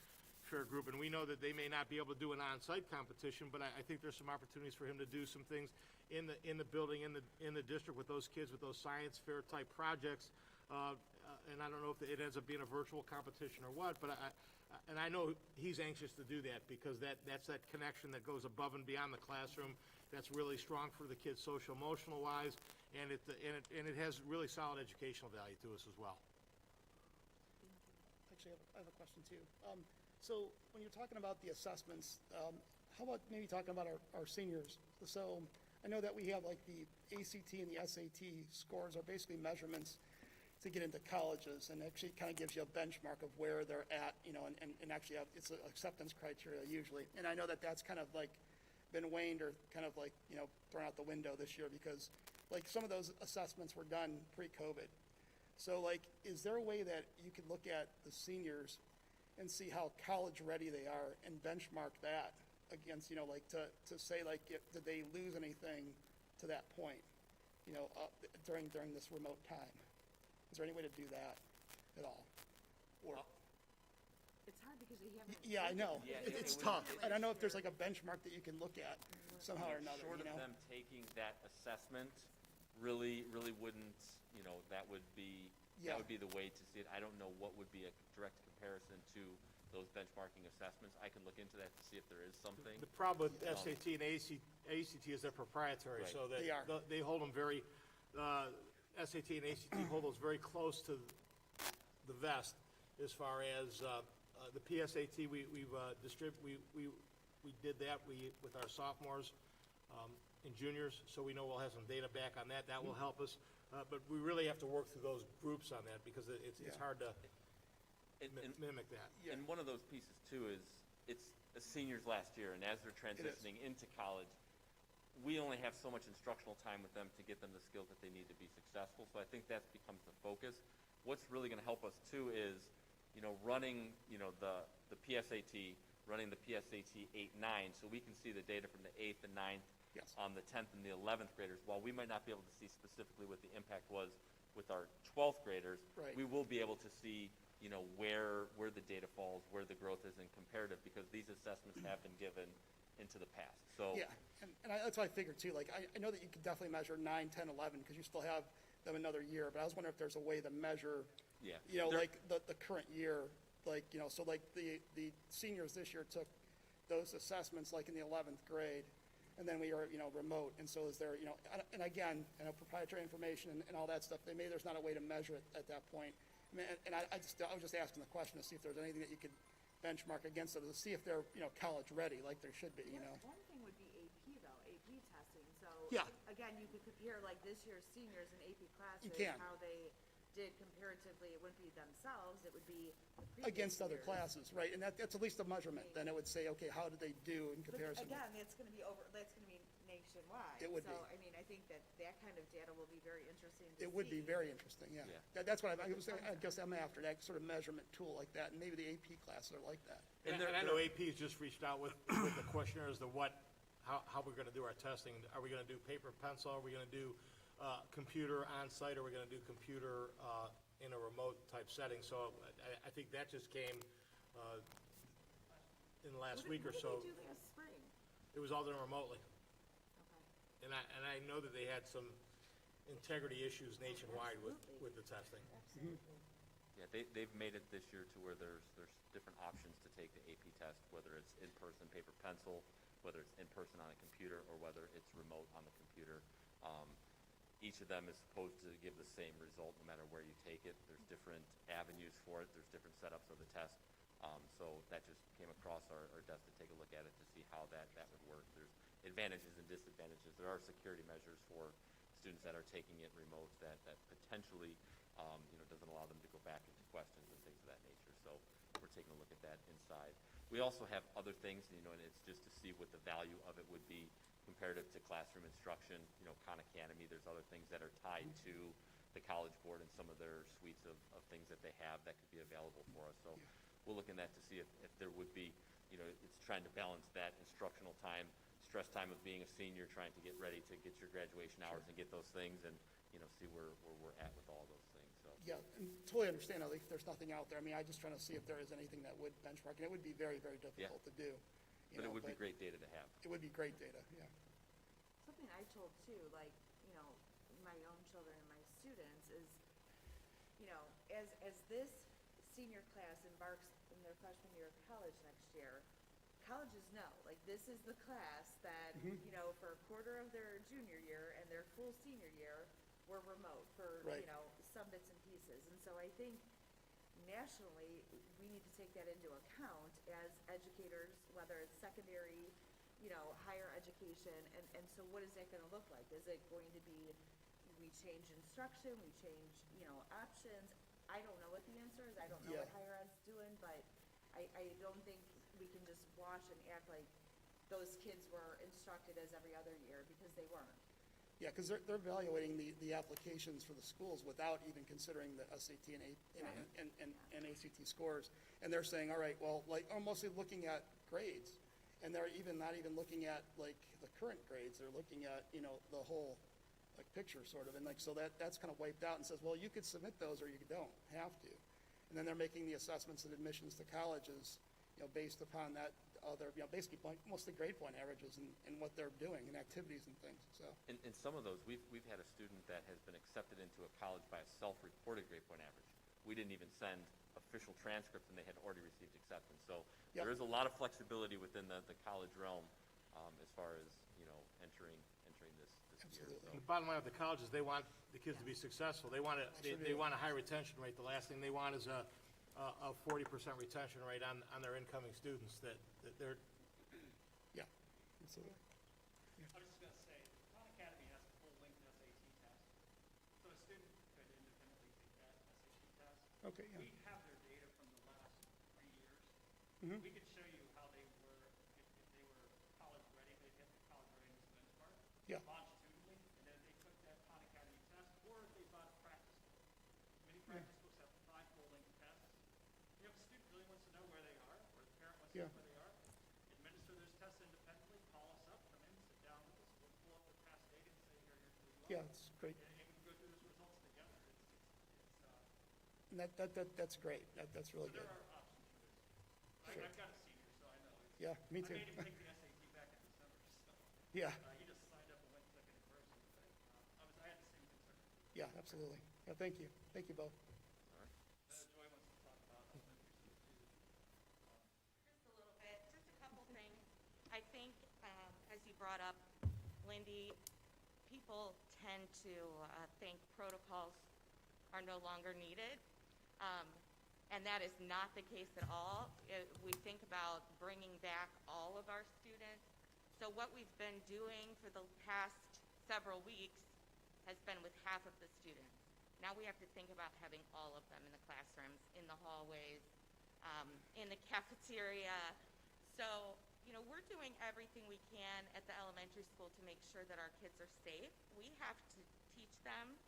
Speaker 5: fair group, and we know that they may not be able to do an on-site competition, but I think there's some opportunities for him to do some things in the building, in the district with those kids, with those science fair type projects. And I don't know if it ends up being a virtual competition or what, but I know he's anxious to do that, because that's that connection that goes above and beyond the classroom. That's really strong for the kids, social, emotional wise, and it has really solid educational value to us as well.
Speaker 7: Actually, I have a question too. So when you're talking about the assessments, how about maybe talking about our seniors? So I know that we have like the ACT and the SAT scores are basically measurements to get into colleges, and actually kind of gives you a benchmark of where they're at, and actually it's an acceptance criteria usually. And I know that that's kind of like been waned or kind of like, thrown out the window this year, because like some of those assessments were done pre-COVID. So like, is there a way that you could look at the seniors and see how college ready they are and benchmark that against, like to say like, did they lose anything to that point, during this remote time? Is there any way to do that at all? Or,
Speaker 1: It's hard because you haven't.
Speaker 7: yeah, I know.
Speaker 6: Yeah,
Speaker 7: It's
Speaker 6: it would-
Speaker 7: tough. I don't know if there's like a benchmark that you can look at somehow or another,
Speaker 6: Short of them taking that assessment, really wouldn't, that would be
Speaker 7: Yeah.
Speaker 6: the way to see it. I don't know what would be a direct comparison to those benchmarking assessments. I can look into that to see if there is something.
Speaker 5: The problem with SAT and ACT is they're proprietary,
Speaker 6: Right.
Speaker 5: so that
Speaker 7: They are.
Speaker 5: they hold them very, SAT and ACT hold those very close to the vest. As far as the PSAT, we did that with our sophomores and juniors, so we know we'll have some data back on that. That will help us, but we really have to work through those groups on that, because it's
Speaker 7: Yeah.
Speaker 5: hard to
Speaker 6: And
Speaker 5: mimic that.
Speaker 7: Yeah.
Speaker 6: And one of those pieces too is, it's a seniors last year, and as they're transitioning into college, we only have so much instructional time with them to get them the skills that they need to be successful, so I think that becomes the focus. What's really gonna help us too is, running, the PSAT, running the PSAT 8-9, so we can see the data from the 8th and 9th,
Speaker 7: Yes.
Speaker 6: the 10th and the 11th graders. While we might not be able to see specifically what the impact was with our 12th graders,
Speaker 7: Right.
Speaker 6: we will be able to see, where the data falls, where the growth is in comparative, because these assessments have been given into the past. So
Speaker 7: Yeah, and that's what I figured too. Like, I know that you can definitely measure 9, 10, 11, because you still have them another year, but I was wondering if there's a way to measure,
Speaker 6: yeah,
Speaker 7: like the current year, like, so like the seniors this year took those assessments like in the 11th grade, and then we are, remote, and so is there, and again, proprietary information and all that stuff, maybe there's not a way to measure it at that point. I mean, and I was just asking the question to see if there's anything that you could benchmark against it, to see if they're, college ready, like there should be,
Speaker 1: One thing would be AP though, AP testing, so.
Speaker 7: Yeah.
Speaker 1: Again, you could compare like this year's seniors in AP classes.
Speaker 7: can.
Speaker 1: How they did comparatively, it wouldn't be themselves, it would be the previous
Speaker 7: against other
Speaker 1: years.
Speaker 7: classes, right? And that's at least a measurement, then it would say, okay, how did they do in
Speaker 1: But
Speaker 7: comparison?
Speaker 1: again, that's gonna be nationwide.
Speaker 7: It would be.
Speaker 1: So, I mean, I think that kind of data will be very interesting to see.
Speaker 7: It would be very interesting, yeah.
Speaker 6: Yeah.
Speaker 7: That's what I guess I'm after, that sort of measurement tool like that, and maybe the AP classes are like that.
Speaker 5: And I know AP's just reached out with the questionnaire as to how we're gonna do our testing. Are we gonna do paper and pencil? Are we gonna do computer on-site? Are we gonna do computer in a remote type setting? So I think that just came in the last week or so.
Speaker 1: What did they do last spring?
Speaker 5: It was all done remotely.
Speaker 1: Okay.
Speaker 5: And I know that they had some integrity issues nationwide with the testing.
Speaker 6: yeah, they've made it this year to where there's different options to take the AP test, whether it's in person, paper, pencil, whether it's in person on a computer, or whether it's remote on the computer. Each of them is supposed to give the same result no matter where you take it. There's different avenues for it. There's different setups of the test. So that just came across our desk to take a look at it to see how that would work. There's advantages and disadvantages. There are security measures for students that are taking it remote that potentially, doesn't allow them to go back into questions and things of that nature. So we're taking a look at that inside. We also have other things, and it's just to see what the value of it would be comparative to classroom instruction, Khan Academy, there's other things that are tied to the College Board and some of their suites of things that they have that could be available for us. So we'll look in that to see if there would be, it's trying to balance that instructional time, stress time of being a senior, trying to get ready to get your graduation hours and get those things, and, see where we're at with all those things, so.
Speaker 7: Yeah, and totally understand, like, there's nothing out there. I mean, I just trying to see if there is anything that would benchmark, and it would be very, very difficult to do.
Speaker 6: But it would be great data to have.
Speaker 7: It would be great data, yeah.
Speaker 1: Something I told too, like, my own children and my students is, as this senior class embarks in their freshman year of college next year, colleges know, like, this is the class that, for a quarter of their junior year and their full senior year, we're remote for,
Speaker 7: Right.
Speaker 1: some bits and pieces. And so I think nationally, we need to take that into account as educators, whether it's secondary, higher education, and so what is that gonna look like? Is it going to be, we change instruction, we change, options? I don't know what the answer is, I don't know what
Speaker 7: Yeah.
Speaker 1: higher ed's doing, but I don't think we can just wash and act like those kids were instructed as every other year, because they weren't.
Speaker 7: Yeah, because they're evaluating the applications for the schools without even considering the SAT and ACT scores. And they're saying, all right, well, like, I'm mostly looking at grades. And they're not even looking at, like, the current grades. They're looking at, the whole, like, picture sort of. And, like, so that's kind of wiped out and says, well, you could submit those or you don't have to. And then they're making the assessments and admissions to colleges, based upon that other, basically mostly grade point averages and what they're doing and activities and things, so.
Speaker 6: In some of those, we've had a student that has been accepted into a college by a self-reported grade point average. We didn't even send official transcripts, and they had already received acceptance. So
Speaker 7: Yep.
Speaker 6: there is a lot of flexibility within the college realm as far as, entering this year.
Speaker 7: Absolutely.
Speaker 6: So.
Speaker 5: And the bottom line of the colleges, they want the kids to be successful. They want a high retention rate. The last thing they want is a 40% retention rate on their incoming students that they're.
Speaker 7: Yeah, absolutely.
Speaker 4: I was just gonna say, Khan Academy has a full-length SAT test, so a student could independently take that SAT test.
Speaker 7: Okay, yeah.
Speaker 4: We have their data from the last 3 years.
Speaker 7: Mhm.
Speaker 4: We could show you how they were, if they were college ready, they hit the college readiness benchmark.
Speaker 7: Yeah.
Speaker 4: Longitudinally, and then if they took that Khan Academy test, or if they bought a practice book. Many practice books have 5 full-length tests. If a student really wants to know where they are, or the parent wants to
Speaker 7: Yeah.
Speaker 4: know where they are, administer those tests independently, call us up, come in, sit down with us, we'll pull up the past data and say, here's where you are.
Speaker 7: Yeah, it's great.
Speaker 4: And we can go through those results together.
Speaker 7: And that's great. That's really
Speaker 4: So there
Speaker 7: good.
Speaker 4: are options for this.
Speaker 7: Sure.
Speaker 4: I've got a senior, so I know.
Speaker 7: Yeah, me
Speaker 4: I
Speaker 7: too.
Speaker 4: made him take the SAT back in December, so.
Speaker 7: Yeah,
Speaker 4: He just signed up and went and took it in person, but I had the same concern.
Speaker 7: yeah, absolutely. Yeah, thank you. Thank you both.
Speaker 4: Joy wants to talk about elementary school too.
Speaker 8: Just a little bit, just a couple things. I think, as you brought up, Lindy, people tend to think protocols are no longer needed. And that is not the case at all. We think about bringing back all of our students. So what we've been doing for the past several weeks has been with half of the students. Now we have to think about having all of them in the classrooms, in the hallways, in the cafeteria. So, we're doing everything we can at the elementary school to make sure that our kids are safe. We have to teach them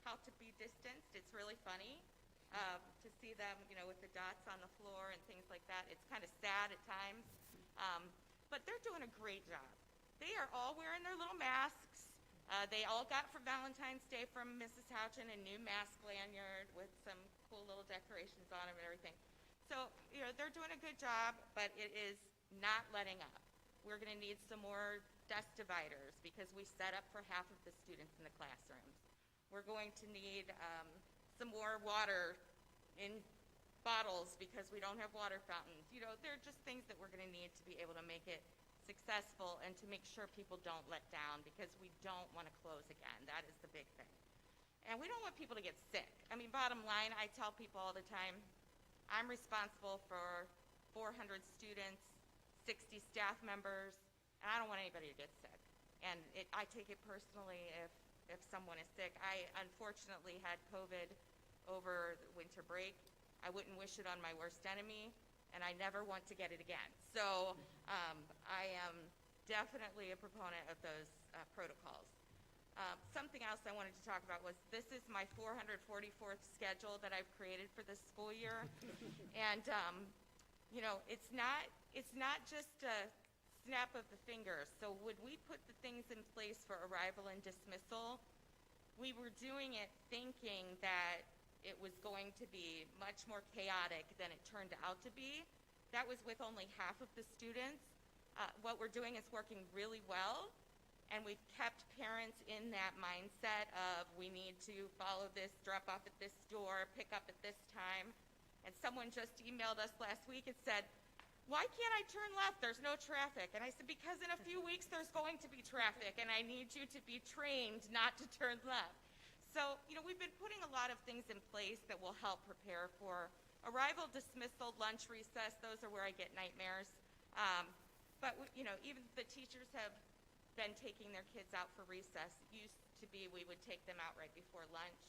Speaker 8: how to be distanced. It's really funny to see them, with the dots on the floor and things like that. It's kind of sad at times, but they're doing a great job. They are all wearing their little masks. They all got for Valentine's Day from Mrs. Houchin a new mask lanyard with some cool little decorations on them and everything. So, they're doing a good job, but it is not letting up. We're going to need some more desk dividers because we set up for half of the students in the classrooms. We're going to need some more water in bottles because we don't have water fountains. They're just things that we're going to need to be able to make it successful and to make sure people don't let down because we don't want to close again. That is the big thing. And we don't want people to get sick. I mean, bottom line, I tell people all the time, I'm responsible for 400 students, 60 staff members, and I don't want anybody to get sick. And I take it personally if someone is sick. I unfortunately had COVID over the winter break. I wouldn't wish it on my worst enemy, and I never want to get it again. So I am definitely a proponent of those protocols. Something else I wanted to talk about was this is my 444th schedule that I've created for this school year. And, you know, it's not just a snap of the fingers. So when we put the things in place for arrival and dismissal, we were doing it thinking that it was going to be much more chaotic than it turned out to be. That was with only half of the students. What we're doing is working really well. And we've kept parents in that mindset of we need to follow this, drop off at this door, pick up at this time. And someone just emailed us last week and said, why can't I turn left? There's no traffic. And I said, because in a few weeks there's going to be traffic and I need you to be trained not to turn left. So, you know, we've been putting a lot of things in place that will help prepare for arrival, dismissal, lunch, recess. Those are where I get nightmares. But, you know, even the teachers have been taking their kids out for recess. It used to be we would take them out right before lunch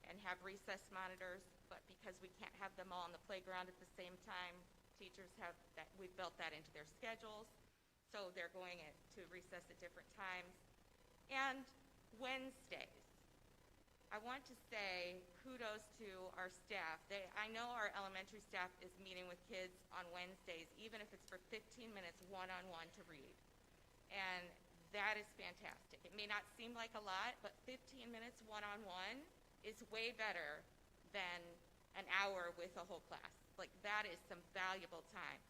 Speaker 8: and have recess monitors, but because we can't have them all on the playground at the same time, teachers have that, we've built that into their schedules, so they're going to recess at different times. And Wednesdays, I want to say kudos to our staff. I know our elementary staff is meeting with kids on Wednesdays, even if it's for 15 minutes one-on-one to read. And that is fantastic. It may not seem like a lot, but 15 minutes one-on-one is way better than an hour with a whole class. Like, that is some valuable time.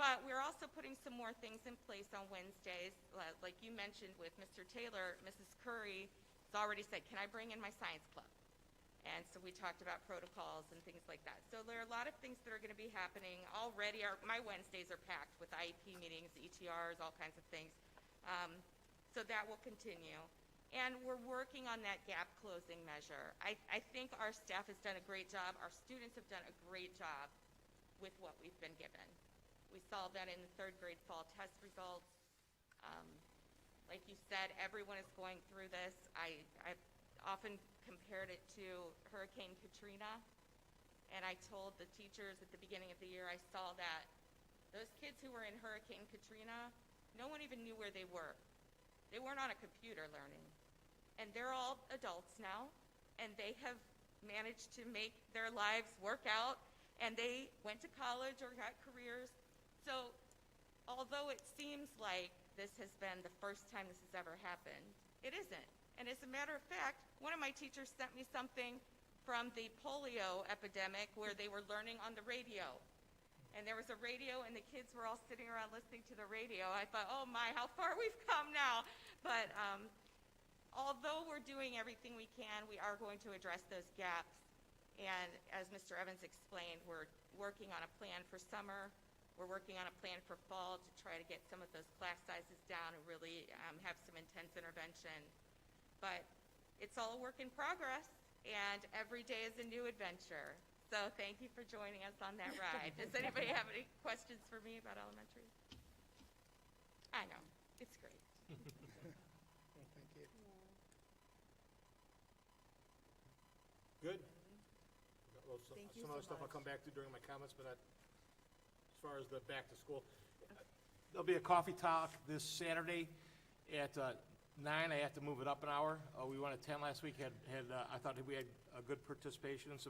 Speaker 8: But we're also putting some more things in place on Wednesdays. Like you mentioned with Mr. Taylor, Mrs. Curry has already said, can I bring in my science club? And so we talked about protocols and things like that. So there are a lot of things that are going to be happening already. My Wednesdays are packed with IEP meetings, ETRs, all kinds of things. So that will continue. And we're working on that gap closing measure. I think our staff has done a great job. Our students have done a great job with what we've been given. We saw that in the third grade fall test results. Like you said, everyone is going through this. I've often compared it to Hurricane Katrina. And I told the teachers at the beginning of the year, I saw that those kids who were in Hurricane Katrina, no one even knew where they were. They weren't on a computer learning. And they're all adults now, and they have managed to make their lives work out, and they went to college or got careers. So although it seems like this has been the first time this has ever happened, it isn't. And as a matter of fact, one of my teachers sent me something from the polio epidemic where they were learning on the radio. And there was a radio, and the kids were all sitting around listening to the radio. I thought, oh my, how far we've come now. But although we're doing everything we can, we are going to address those gaps. And as Mr. Evans explained, we're working on a plan for summer. We're working on a plan for fall to try to get some of those class sizes down and really have some intense intervention. But it's all a work in progress, and every day is a new adventure. So thank you for joining us on that ride. Does anybody have any questions for me about elementary? I know, it's great.
Speaker 7: Well, thank you.
Speaker 5: Good. Well,
Speaker 1: Thank you
Speaker 5: some other
Speaker 1: so
Speaker 5: stuff I'll
Speaker 1: much.
Speaker 5: come back to during my comments, but as far as the back to school, there'll be a coffee talk this Saturday at 9. I have to move it up an hour. We went at 10 last week. I thought we had a good participation and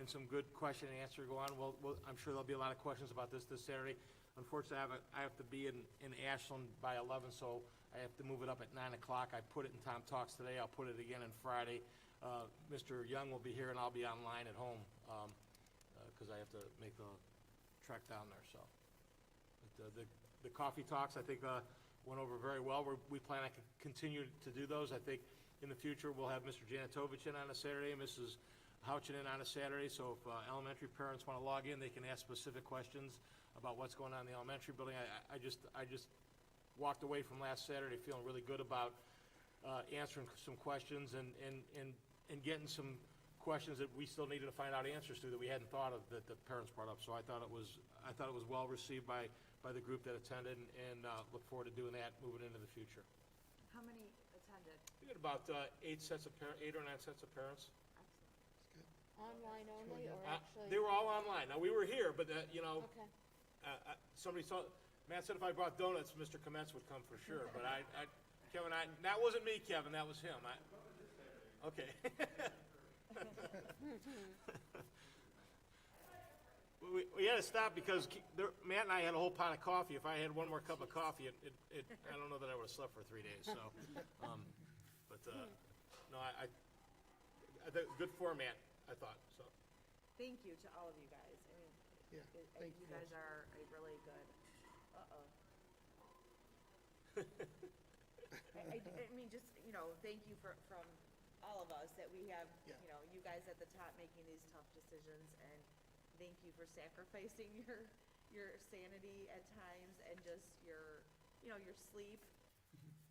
Speaker 5: some good question and answer go on. Well, I'm sure there'll be a lot of questions about this Saturday. Unfortunately, I have to be in Ashland by 11, so I have to move it up at 9 o'clock. I put it in Tom Talks today. I'll put it again on Friday. Mr. Young will be here, and I'll be online at home because I have to make the trek down there. So, but, the coffee talks, I think, went over very well. We plan to continue to do those. I think in the future we'll have Mr. Janatovich in on a Saturday, Mrs. Houchin in on a Saturday. So if elementary parents want to log in, they can ask specific questions about what's going on in the elementary building. I just walked away from last Saturday feeling really good about answering some questions and getting some questions that we still needed to find out answers to that we hadn't thought of that the parents brought up. So I thought it was well received by the group that attended, and look forward to doing that moving into the future.
Speaker 1: How many attended?
Speaker 5: We had about 8 or 9 sets of parents.
Speaker 2: Online only, or actually?
Speaker 5: They were all online. Now, we were here, but,
Speaker 2: Okay.
Speaker 5: somebody saw, Matt said if I brought donuts, Mr. Kometz would come for sure, but Kevin, that wasn't me, Kevin, that was him. Okay. We had to stop because Matt and I had a whole pot of coffee. If I had one more cup of coffee, I don't know that I would have slept for 3 days, so. No, I good format, I thought, so.
Speaker 1: Thank you to all of you guys. I mean,
Speaker 7: Yeah, thank
Speaker 1: you
Speaker 7: you.
Speaker 1: guys are a really good, I mean, just, thank you from all of us that we have,
Speaker 7: Yeah.
Speaker 1: You guys at the top making these tough decisions, and thank you for sacrificing your sanity at times and just your sleep,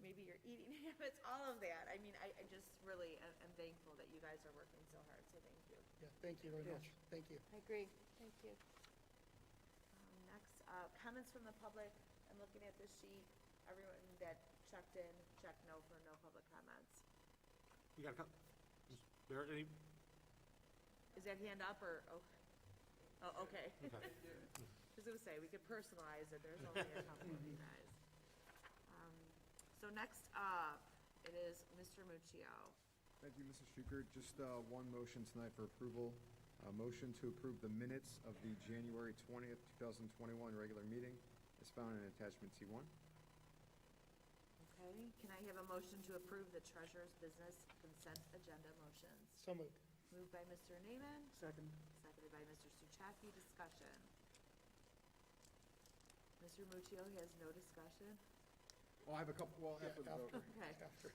Speaker 1: maybe your eating habits, all of that. I mean, I just really am thankful that you guys are working so hard, so thank you.
Speaker 7: Yeah, thank you very much. Thank you.
Speaker 2: I agree. Thank you.
Speaker 1: Next up, comments from the public. I'm looking at this sheet. Everyone that checked in, checked no for no public comments.
Speaker 5: You got a cup? Barrett, any?
Speaker 1: Is that hand up or, oh, okay.
Speaker 5: Okay.
Speaker 1: I was gonna say, we could personalize it, there's only a couple of you guys. So next up, it is Mr. Muccio.
Speaker 3: Thank you, Mrs. Schuker. Just one motion tonight for approval. A motion to approve the minutes of the January 20th, 2021 regular meeting is found in attachment T1.
Speaker 1: Okay, can I have a motion to approve the treasurer's business consent agenda motions?
Speaker 7: So moved.
Speaker 1: Moved by Mr. Naaman,
Speaker 7: Second.
Speaker 1: seconded by Mr. Suchaki. Discussion. Mr. Muccio has no discussion.
Speaker 3: Oh, I have a couple, well, after the vote.
Speaker 1: Okay.
Speaker 7: After.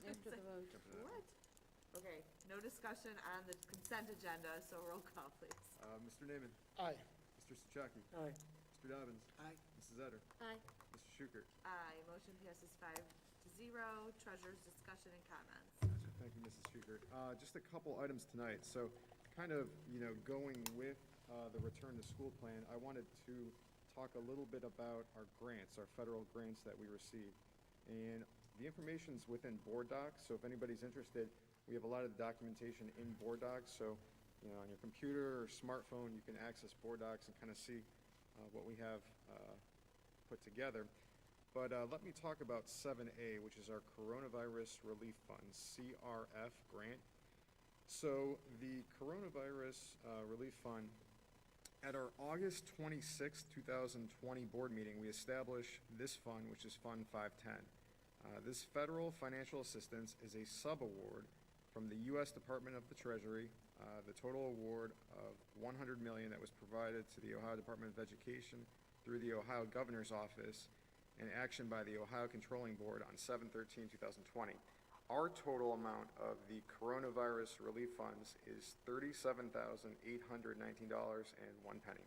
Speaker 2: After the vote.
Speaker 1: What? Okay, no discussion on the consent agenda, so roll call, please.
Speaker 3: Mr. Naaman.
Speaker 7: Aye.
Speaker 3: Mr. Suchaki.
Speaker 7: Aye.
Speaker 3: Mr. Dobbins.
Speaker 7: Aye.
Speaker 3: Mrs. Etter.
Speaker 2: Aye.
Speaker 3: Mr. Schuker.
Speaker 1: Aye, motion passes 5-0. Treasurer's discussion and comments.
Speaker 3: Thank you, Mrs. Schuker. Just a couple items tonight. So kind of, going with the return to school plan, I wanted to talk a little bit about our grants, our federal grants that we received. And the information's within board docs, so if anybody's interested, we have a lot of the documentation in board docs. So, on your computer or smartphone, you can access board docs and kind of see what we have put together. But let me talk about 7A, which is our Coronavirus Relief Fund, CRF grant. So the Coronavirus Relief Fund, at our August 26, 2020 board meeting, we established this fund, which is Fund 510. This federal financial assistance is a sub-award from the U.S. Department of the Treasury. The total award of $100 million that was provided to the Ohio Department of Education through the Ohio Governor's Office and action by the Ohio Controlling Board on 7/13/2020. Our total amount of the coronavirus relief funds is $37,819.01.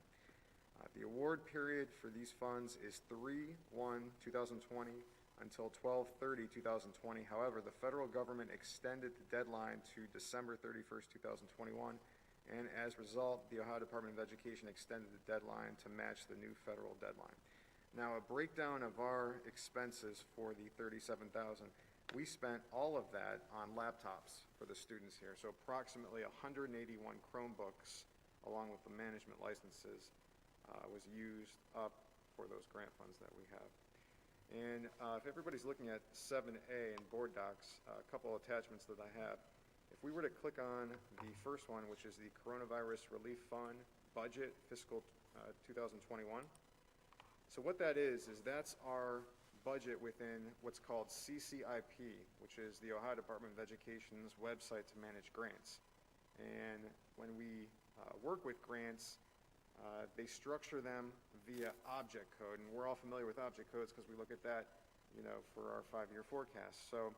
Speaker 3: The award period for these funds is 3/1/2020 until 12/30/2020. However, the federal government extended the deadline to December 31st, 2021, and as a result, the Ohio Department of Education extended the deadline to match the new federal deadline. Now, a breakdown of our expenses for the $37,000. We spent all of that on laptops for the students here. So approximately 181 Chromebooks, along with the management licenses, was used up for those grant funds that we have. And if everybody's looking at 7A in board docs, a couple attachments that I have. If we were to click on the first one, which is the Coronavirus Relief Fund Budget Fiscal 2021. So what that is that's our budget within what's called CCIP, which is the Ohio Department of Education's website to manage grants. And when we work with grants, they structure them via object code, and we're all familiar with object codes because we look at that, for our 5-year forecast. So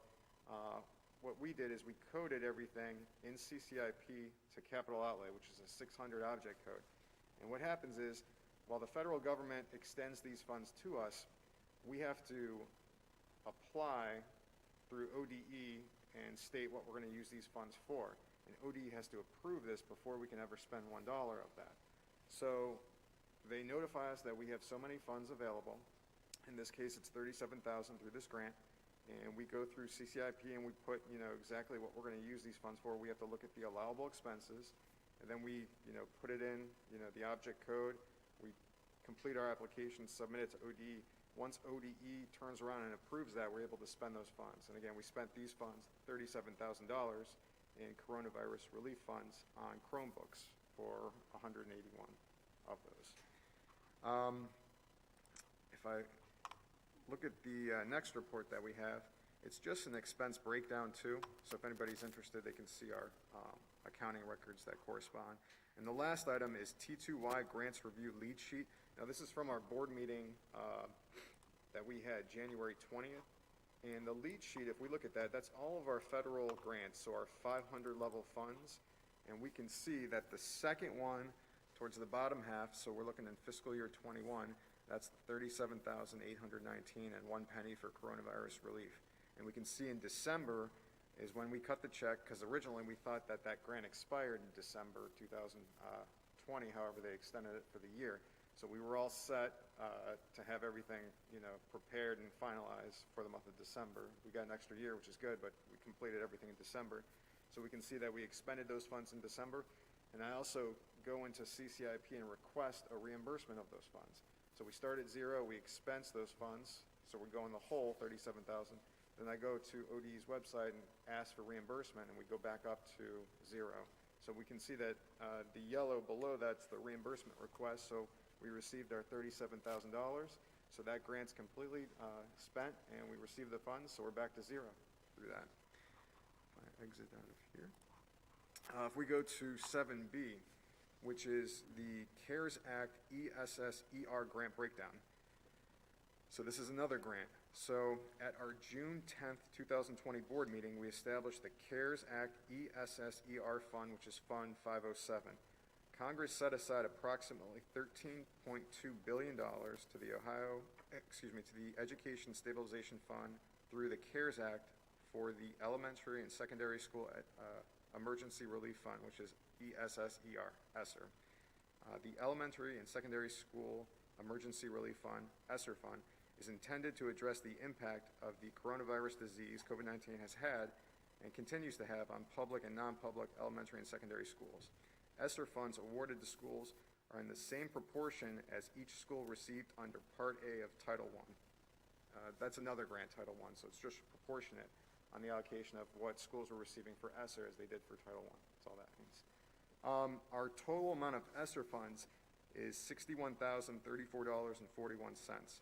Speaker 3: what we did is we coded everything in CCIP to capital outlay, which is a 600 object code. And what happens is, while the federal government extends these funds to us, we have to apply through ODE and state what we're going to use these funds for. And ODE has to approve this before we can ever spend $1 of that. So they notify us that we have so many funds available. In this case, it's $37,000 through this grant. And we go through CCIP and we put, exactly what we're going to use these funds for. We have to look at the allowable expenses. And then we, put it in, the object code. We complete our application, submit it to ODE. Once ODE turns around and approves that, we're able to spend those funds. And again, we spent these funds, $37,000, in coronavirus relief funds on Chromebooks for 181 of those. If I look at the next report that we have, it's just an expense breakdown too. So if anybody's interested, they can see our accounting records that correspond. And the last item is T2Y Grants Review Lead Sheet. Now this is from our board meeting that we had January 20th. And the lead sheet, if we look at that, that's all of our federal grants, so our 500 level funds. And we can see that the second one towards the bottom half, so we're looking in fiscal year 21, that's $37,819 and 1 penny for coronavirus relief. And we can see in December is when we cut the check, because originally we thought that that grant expired in December 2020, however they extended it for the year. So we were all set to have everything, prepared and finalized for the month of December. We got an extra year, which is good, but we completed everything in December. So we can see that we expended those funds in December. And I also go into CCIP and request a reimbursement of those funds. So we start at zero, we expense those funds, so we go in the hole, $37,000. Then I go to ODE's website and ask for reimbursement, and we go back up to zero. So we can see that the yellow below that's the reimbursement request. So we received our $37,000. So that grant's completely spent, and we received the funds, so we're back to zero through that. If I exit out of here. If we go to 7B, which is the CARES Act ESSER grant breakdown. So this is another grant. So at our June 10th, 2020 board meeting, we established the CARES Act ESSER Fund, which is Fund 507. Congress set aside approximately $13.2 billion to the Education Stabilization Fund through the CARES Act for the Elementary and Secondary School Emergency Relief Fund, which is ESSER. The Elementary and Secondary School Emergency Relief Fund, ESSER Fund, is intended to address the impact of the coronavirus disease COVID-19 has had and continues to have on public and non-public elementary and secondary schools. ESSER funds awarded to schools are in the same proportion as each school received under Part A of Title I. That's another grant, Title I, so it's just proportionate on the allocation of what schools were receiving for ESSER as they did for Title I. That's all that means. Our total amount of ESSER funds is $61,034.41.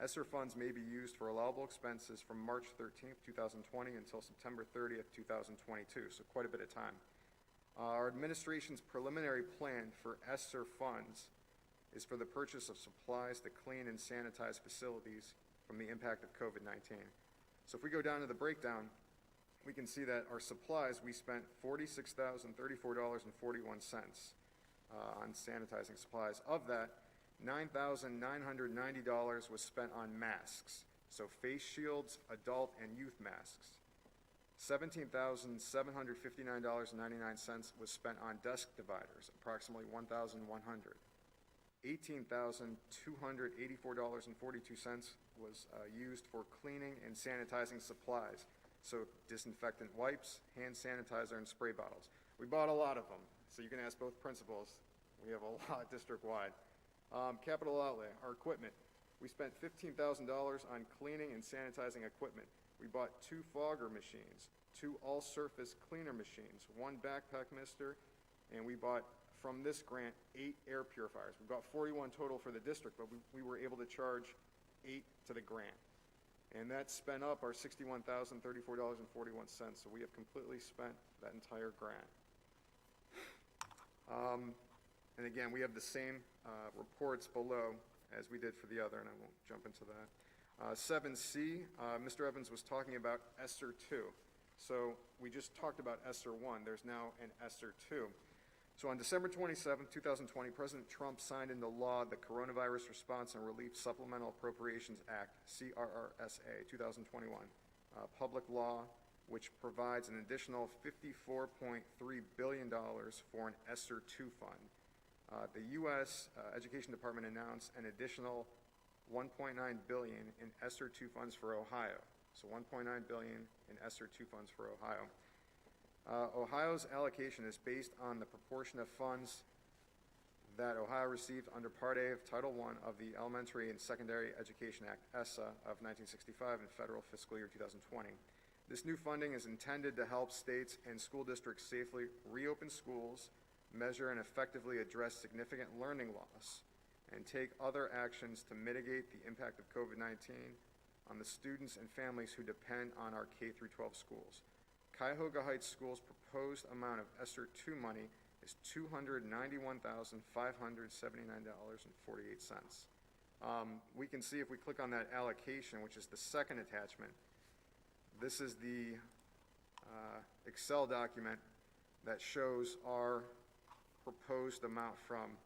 Speaker 3: ESSER funds may be used for allowable expenses from March 13th, 2020 until September 30th, 2022, so quite a bit of time. Our administration's preliminary plan for ESSER funds is for the purchase of supplies to clean and sanitize facilities from the impact of COVID-19. So if we go down to the breakdown, we can see that our supplies, we spent $46,034.41 on sanitizing supplies. Of that, $9,990 was spent on masks, so face shields, adult and youth masks. $17,759.99 was spent on desk dividers, approximately 1,100. $18,284.42 was used for cleaning and sanitizing supplies, so disinfectant wipes, hand sanitizer, and spray bottles. We bought a lot of them, so you can ask both principals. We have a lot district-wide. Capital outlay, our equipment. We spent $15,000 on cleaning and sanitizing equipment. We bought 2 fogger machines, 2 all-surface cleaner machines, 1 backpack mister, and we bought, from this grant, 8 air purifiers. We bought 41 total for the district, but we were able to charge 8 to the grant. And that spent up our $61,034.41, so we have completely spent that entire grant. And again, we have the same reports below as we did for the other, and I won't jump into that. 7C, Mr. Evans was talking about ESSER 2. So we just talked about ESSER 1. There's now an ESSER 2. So on December 27, 2020, President Trump signed into law the Coronavirus Response and Relief Supplemental Appropriations Act, CRRSA 2021, public law which provides an additional $54.3 billion for an ESSER 2 fund. The U.S. Education Department announced an additional $1.9 billion in ESSER 2 funds for Ohio. So $1.9 billion in ESSER 2 funds for Ohio. Ohio's allocation is based on the proportion of funds that Ohio received under Part A of Title I of the Elementary and Secondary Education Act, ESSA, of 1965 and federal fiscal year 2020. This new funding is intended to help states and school districts safely reopen schools, measure and effectively address significant learning loss, and take other actions to mitigate the impact of COVID-19 on the students and families who depend on our K-12 schools. Cuyahoga Heights Schools' proposed amount of ESSER II money is $291,579.48. We can see if we click on that allocation, which is the second attachment, this is the Excel document that shows our proposed amount from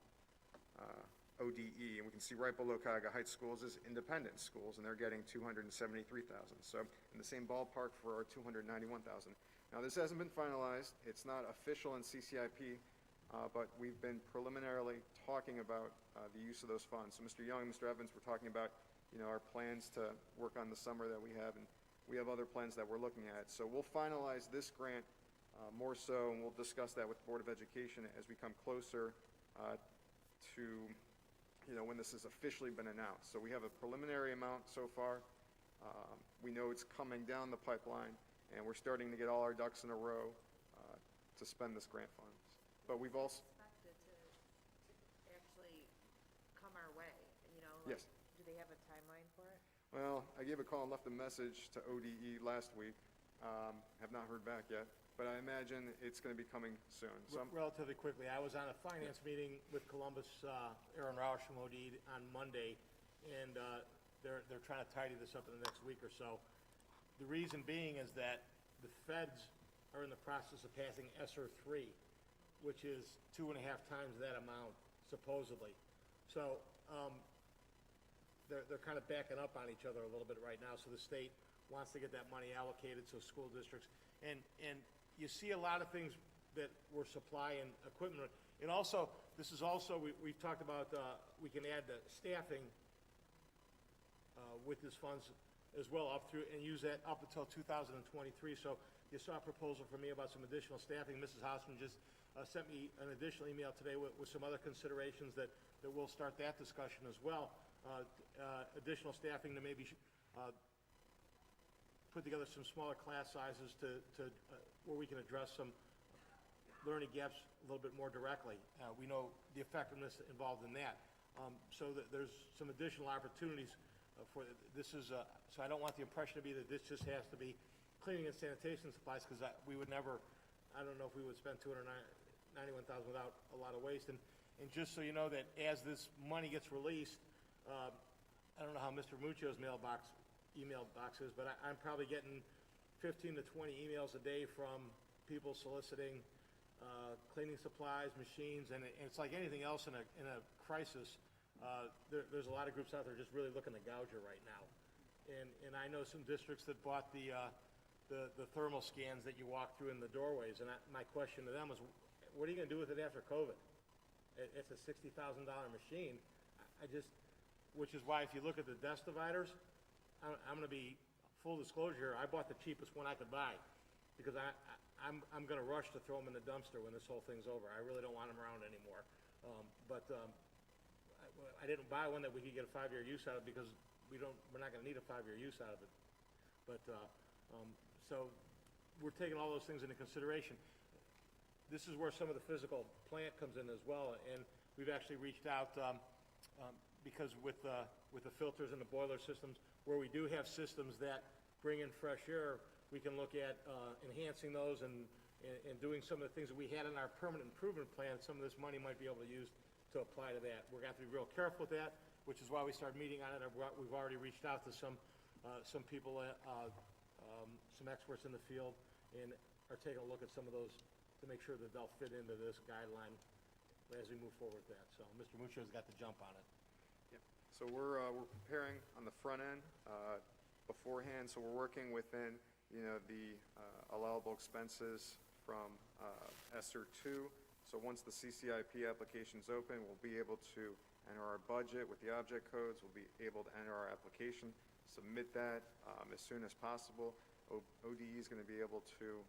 Speaker 3: ODE, and we can see right below Cuyahoga Heights Schools is independent schools, and they're getting $273,000. So in the same ballpark for our $291,000. Now this hasn't been finalized. It's not official in CCIP, but we've been preliminarily talking about the use of those funds. So Mr. Young and Mr. Evans were talking about, our plans to work on the summer that we have, and we have other plans that we're looking at. So we'll finalize this grant more so, and we'll discuss that with the Board of Education as we come closer to when this has officially been announced. So we have a preliminary amount so far. We know it's coming down the pipeline, and we're starting to get all our ducks in a row to spend this grant funds. But we've also...
Speaker 1: Expected to actually come our way,
Speaker 3: Yes.
Speaker 1: Do they have a timeline for it?
Speaker 3: Well, I gave a call and left a message to ODE last week. Have not heard back yet, but I imagine it's going to be coming soon. So
Speaker 5: Relatively quickly, I was on a finance meeting with Columbus, Aaron Roush from ODE on Monday, and they're trying to tidy this up in the next week or so. The reason being is that the feds are in the process of passing ESSER III, which is 2.5 times that amount, supposedly. So they're kind of backing up on each other a little bit right now, so the state wants to get that money allocated so school districts, and you see a lot of things that we're supplying equipment. And also, this is also, we've talked about, we can add the staffing with these funds as well up through, and use that up until 2023. So you saw a proposal from me about some additional staffing. Mrs. Hausman just sent me an additional email today with some other considerations that we'll start that discussion as well. Additional staffing to maybe put together some smaller class sizes to where we can address some learning gaps a little bit more directly. We know the effectiveness involved in that. So that there's some additional opportunities for this is so I don't want the impression to be that this just has to be cleaning and sanitation supplies, because we would never, I don't know if we would spend $291,000 without a lot of waste. And just so you know that as this money gets released, I don't know how Mr. Muccio's email box is, but I'm probably getting 15 to 20 emails a day from people soliciting cleaning supplies, machines, and it's like anything else in a crisis. There's a lot of groups out there just really looking to gouge her right now. And I know some districts that bought the thermal scans that you walk through in the doorways, and my question to them is, what are you going to do with it after COVID? It's a $60,000 machine. Which is why if you look at the desk dividers, I'm going to be full disclosure. I bought the cheapest one I could buy because I'm going to rush to throw them in the dumpster when this whole thing's over. I really don't want them around anymore. I didn't buy one that we could get a 5-year use out of, because we're not going to need a 5-year use out of it. So we're taking all those things into consideration. This is where some of the physical plant comes in as well, and we've actually reached out because with the filters and the boiler systems, where we do have systems that bring in fresh air, we can look at enhancing those and doing some of the things that we had in our permanent improvement plan. Some of this money might be able to use to apply to that. We're going to have to be real careful with that, which is why we started meeting on it. We've already reached out to some people, some experts in the field, and are taking a look at some of those to make sure that they'll fit into this guideline as we move forward with that. So Mr. Muccio's got the jump on it.
Speaker 3: Yep. So we're preparing on the front end beforehand. So we're working within the allowable expenses from ESSER II. So once the CCIP application's open, we'll be able to enter our budget with the object codes. We'll be able to enter our application, submit that as soon as possible. ODE is going to be able to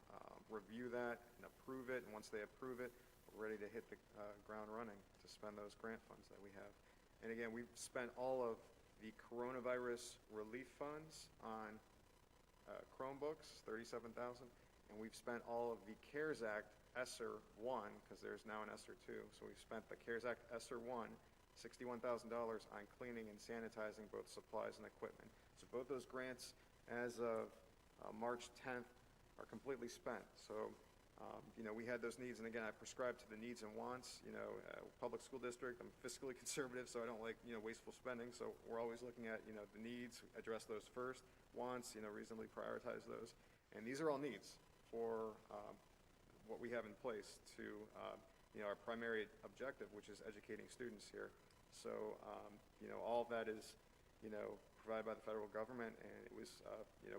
Speaker 3: review that and approve it, and once they approve it, ready to hit the ground running to spend those grant funds that we have. And again, we've spent all of the coronavirus relief funds on Chromebooks, 37,000, and we've spent all of the CARES Act ESSER 1, because there's now an ESSER 2, so we've spent the CARES Act ESSER 1, $61,000 on cleaning and sanitizing both supplies and equipment. So both those grants, as of March 10th, are completely spent. So, we had those needs, and again, I prescribe to the needs and wants. Public school district, I'm fiscally conservative, so I don't like, wasteful spending. So we're always looking at, the needs, address those first. Wants, reasonably prioritize those. And these are all needs for what we have in place to, our primary objective, which is educating students here. So, all of that is, provided by the federal government, and it was,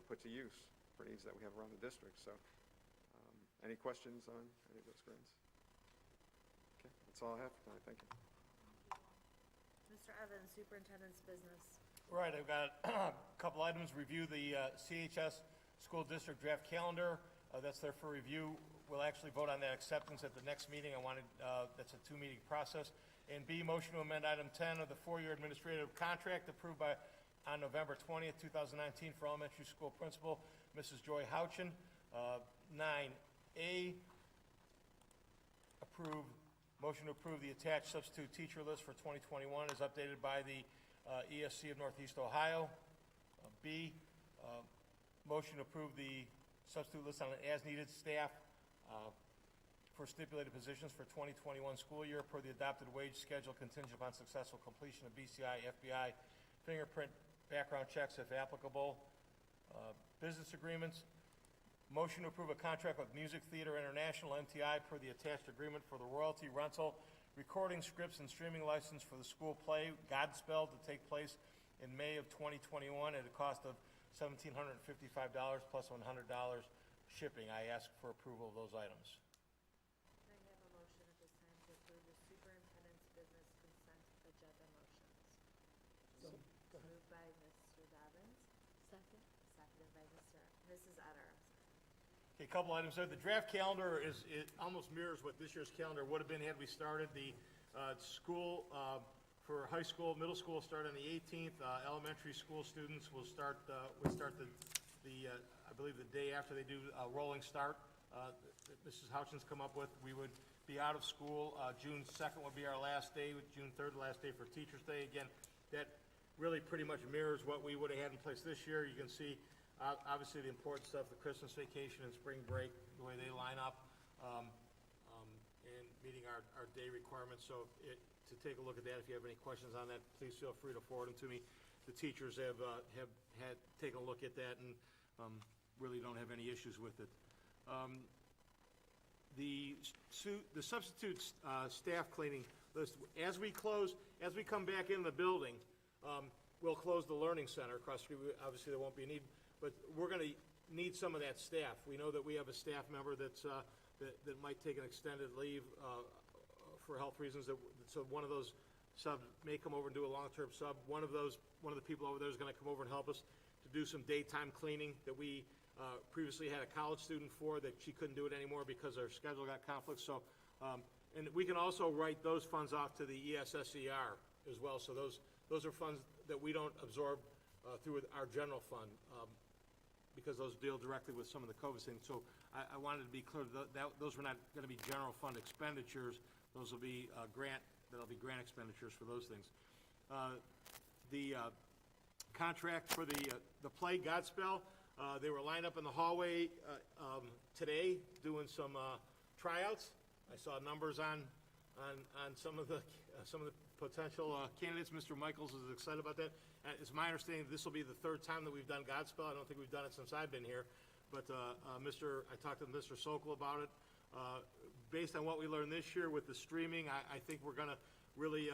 Speaker 3: put to use for needs that we have around the district. So, any questions on any of those grants? Okay, that's all I have for tonight. Thank you.
Speaker 1: Mr. Evans, Superintendent's Business.
Speaker 5: Right, I've got a couple items. Review the CHS School District Draft Calendar. That's there for review. We'll actually vote on that acceptance at the next meeting. That's a two-meeting process. And B, motion to amend item 10 of the four-year administrative contract approved on November 20th, 2019 for elementary school principal, Mrs. Joy Houchin. 9A, motion to approve the attached substitute teacher list for 2021 as updated by the ESC of Northeast Ohio. B, motion to approve the substitute list on an as-needed staff for stipulated positions for 2021 school year per the adopted wage schedule contingent upon successful completion of BCI, FBI, fingerprint, background checks if applicable. Business agreements. Motion to approve a contract with Music Theater International, MTI, per the attached agreement for the royalty rental, recording scripts and streaming license for the school play Godspell to take place in May of 2021 at a cost of $1,755 plus $100 shipping. I ask for approval of those items.
Speaker 1: Can I have a motion at this time to approve the Superintendent's Business consent agenda motions? Moved by Mr. Dobbins,
Speaker 2: Second.
Speaker 1: seconded by Mrs. Utter.
Speaker 5: Okay, a couple items there. The draft calendar it almost mirrors what this year's calendar would have been had we started. The school for high school, middle school start on the 18th. Elementary school students will start I believe the day after they do rolling start. Mrs. Houchin's come up with. We would be out of school. June 2nd would be our last day. June 3rd, last day for Teachers' Day. Again, that really pretty much mirrors what we would have had in place this year. You can see obviously the important stuff, the Christmas vacation and spring break, the way they line up, and meeting our day requirements. So to take a look at that, if you have any questions on that, please feel free to forward them to me. The teachers have had taken a look at that and really don't have any issues with it. The substitute staff cleaning list, as we come back in the building, we'll close the Learning Center across the street. Obviously, there won't be a need, but we're going to need some of that staff. We know that we have a staff member that might take an extended leave for health reasons. So one of those subs may come over and do a long-term sub. One of the people over there is going to come over and help us to do some daytime cleaning that we previously had a college student for, that she couldn't do it anymore because her schedule got conflicts. So, and we can also write those funds off to the ESSER as well. So those are funds that we don't absorb through our general fund because those deal directly with some of the COVID things. So I wanted to be clear that those were not going to be general fund expenditures. Those will be that'll be grant expenditures for those things. The contract for the play Godspell, they were lined up in the hallway today doing some tryouts. I saw numbers on some of the potential candidates. Mr. Michaels is excited about that. It's my understanding that this will be the third time that we've done Godspell. I don't think we've done it since I've been here. But I talked to Mr. Sokol about it. Based on what we learned this year with the streaming, I think we're going to really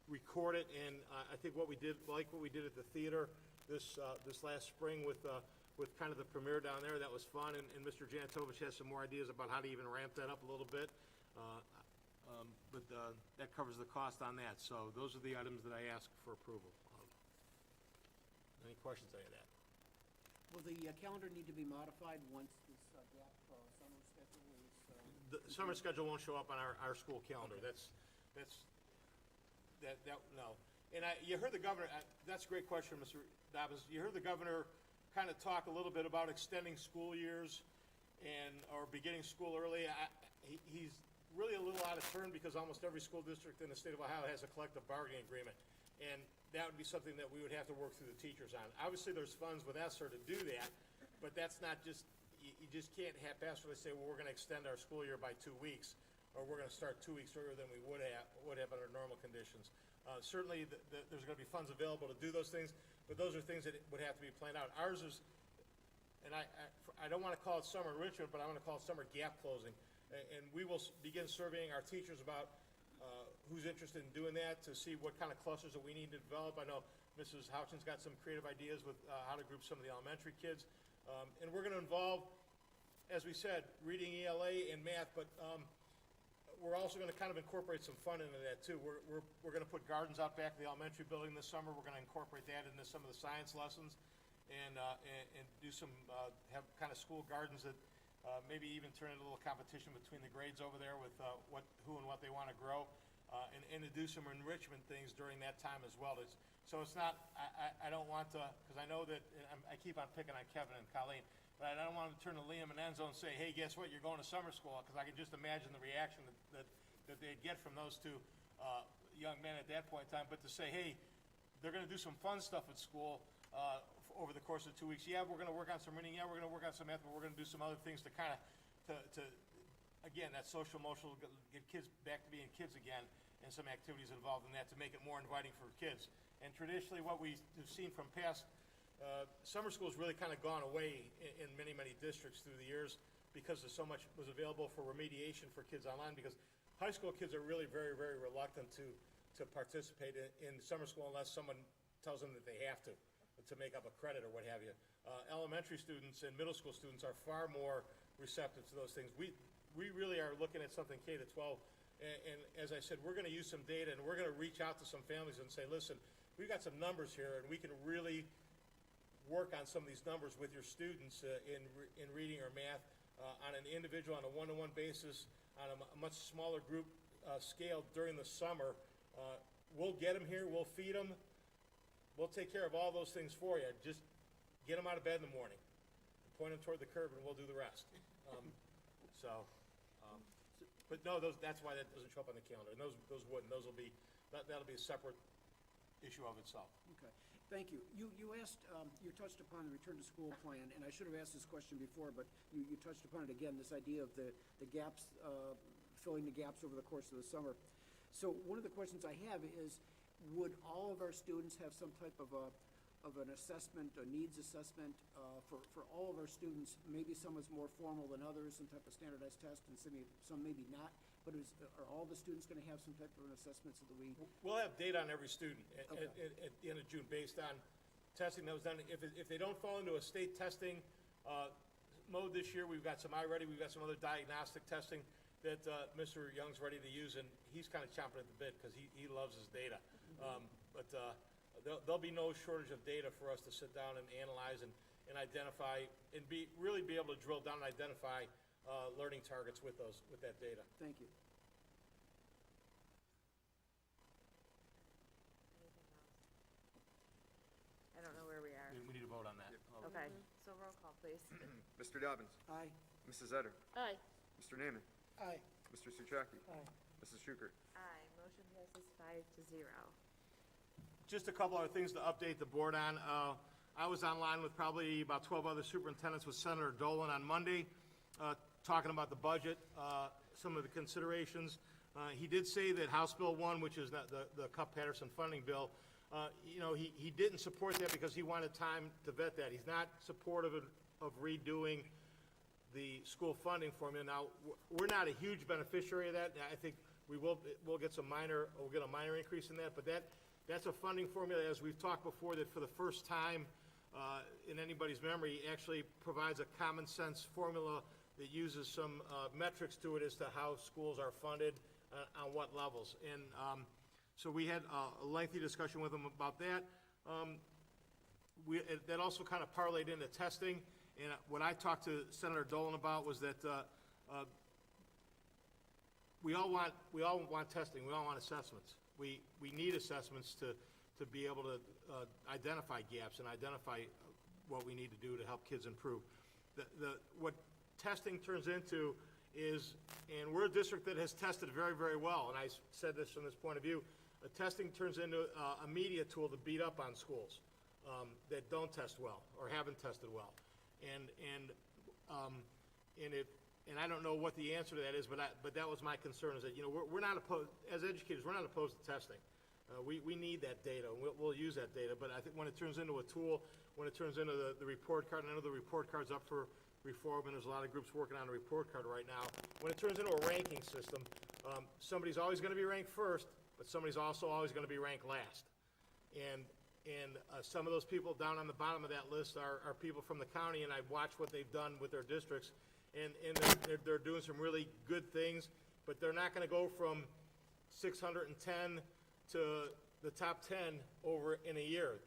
Speaker 5: record it. And I think what we did at the theater this last spring with kind of the premiere down there, that was fun. And Mr. Janatovich has some more ideas about how to even ramp that up a little bit. But that covers the cost on that. So those are the items that I ask for approval of. Any questions on that?
Speaker 9: Will the calendar need to be modified once this gap summer schedule is
Speaker 5: the summer schedule won't show up on our school calendar. No. And you heard the governor, that's a great question, Mr. Dobbins. You heard the governor kind of talk a little bit about extending school years or beginning school early. He's really a little out of turn because almost every school district in the state of Ohio has a collective bargaining agreement. And that would be something that we would have to work through the teachers on. Obviously, there's funds with ESSER to do that, but that's not just, you just can't haphazardly say, well, we're going to extend our school year by 2 weeks, or we're going to start 2 weeks earlier than we would have under normal conditions. Certainly, there's going to be funds available to do those things, but those are things that would have to be planned out. Ours is, and I don't want to call it summer enrichment, but I want to call it summer gap closing. And we will begin surveying our teachers about who's interested in doing that to see what kind of clusters that we need to develop. I know Mrs. Houchin's got some creative ideas with how to group some of the elementary kids. And we're going to involve, as we said, reading, ELA, and math, but we're also going to kind of incorporate some fun into that too. We're going to put gardens out back in the elementary building this summer. We're going to incorporate that into some of the science lessons and do some, have kind of school gardens that maybe even turn into a little competition between the grades over there with who and what they want to grow, and to do some enrichment things during that time as well. So it's not, I don't want to, because I know that, I keep on picking on Kevin and Colleen, but I don't want to turn to Liam and Enzo and say, hey, guess what, you're going to summer school, because I can just imagine the reaction that they'd get from those two young men at that point in time. But to say, hey, they're going to do some fun stuff at school over the course of 2 weeks. Yeah, we're going to work on some reading. Yeah, we're going to work on some math, but we're going to do some other things to kind of, again, that social emotional, get kids back to being kids again, and some activities involved in that to make it more inviting for kids. And traditionally, what we have seen from past summer school's really kind of gone away in many, many districts through the years because there's so much was available for remediation for kids online, because high school kids are really very, very reluctant to participate in summer school unless someone tells them that they have to make up a credit or what have you. Elementary students and middle school students are far more receptive to those things. We really are looking at something K to 12, and as I said, we're going to use some data, and we're going to reach out to some families and say, listen, we've got some numbers here, and we can really work on some of these numbers with your students in reading or math on an individual, on a one-to-one basis, on a much smaller group scale during the summer. We'll get them here, we'll feed them, we'll take care of all those things for you. Just get them out of bed in the morning, point them toward the curb, and we'll do the rest. But no, that's why that doesn't show up on the calendar. And those wouldn't. Those will be, that'll be a separate issue of itself.
Speaker 9: Okay, thank you. You asked, you touched upon the return to school plan, and I should have asked this question before, but you touched upon it again, this idea of the gaps, filling the gaps over the course of the summer. So one of the questions I have is, would all of our students have some type of an assessment, a needs assessment for all of our students? Maybe some is more formal than others, some type of standardized test, and some maybe not. But are all the students going to have some type of an assessment so that we?
Speaker 5: We'll have data on every student at the end of June based on testing that was done. If they don't fall into a state testing mode this year, we've got some iReady, we've got some other diagnostic testing that Mr. Young's ready to use, and he's kind of chomping at the bit because he loves his data. But there'll be no shortage of data for us to sit down and analyze and identify and really be able to drill down and identify learning targets with that data.
Speaker 9: Thank you.
Speaker 1: I don't know where we are.
Speaker 5: We need to vote on that.
Speaker 1: Okay, so roll call, please.
Speaker 3: Mr. Dobbins.
Speaker 9: Aye.
Speaker 3: Mrs. Etter.
Speaker 2: Aye.
Speaker 3: Mr. Naaman.
Speaker 7: Aye.
Speaker 3: Mr. Souchaki.
Speaker 9: Aye.
Speaker 3: Mrs. Schukert.
Speaker 1: Aye, motion passes 5-0.
Speaker 5: Just a couple other things to update the board on. I was online with probably about 12 other superintendents with Senator Dolan on Monday, talking about the budget, some of the considerations. He did say that House Bill 1, which is the Cupp-Patterson funding bill, he didn't support that because he wanted time to vet that. He's not supportive of redoing the school funding formula. Now, we're not a huge beneficiary of that. I think we'll get a minor increase in that, but that's a funding formula, as we've talked before, that for the first time in anybody's memory actually provides a common sense formula that uses some metrics to it as to how schools are funded on what levels. And so we had a lengthy discussion with them about that. That also kind of parlayed into testing. And what I talked to Senator Dolan about was that we all want testing, we all want assessments. We need assessments to be able to identify gaps and identify what we need to do to help kids improve. What testing turns into is, and we're a district that has tested very, very well, and I said this from this point of view, testing turns into a media tool to beat up on schools that don't test well or haven't tested well. And I don't know what the answer to that is, but that was my concern, is that, we're not opposed, as educators, we're not opposed to testing. We need that data, and we'll use that data, but I think when it turns into a tool, when it turns into the report card, and I know the report card's up for reform, and there's a lot of groups working on a report card right now. When it turns into a ranking system, somebody's always gonna be ranked first, but somebody's also always gonna be ranked last. And some of those people down on the bottom of that list are people from the county, and I've watched what they've done with their districts, and they're doing some really good things, but they're not gonna go from 610 to the top 10 over in a year.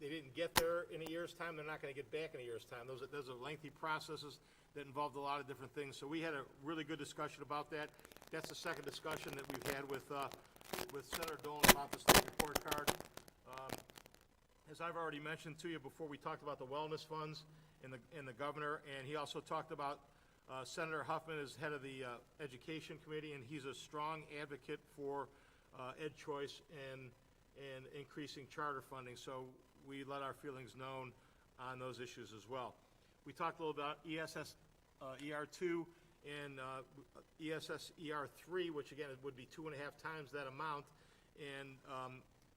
Speaker 5: They didn't get there in a year's time, they're not gonna get back in a year's time. Those are lengthy processes that involved a lot of different things. So we had a really good discussion about that. That's the second discussion that we've had with Senator Dolan about the state report card. As I've already mentioned to you before, we talked about the wellness funds and the governor, and he also talked about Senator Huffman is head of the Education Committee, and he's a strong advocate for ed choice and increasing charter funding, so we let our feelings known on those issues as well. We talked a little about ESS ER2 and ESS ER3, which again would be 2.5 times that amount, and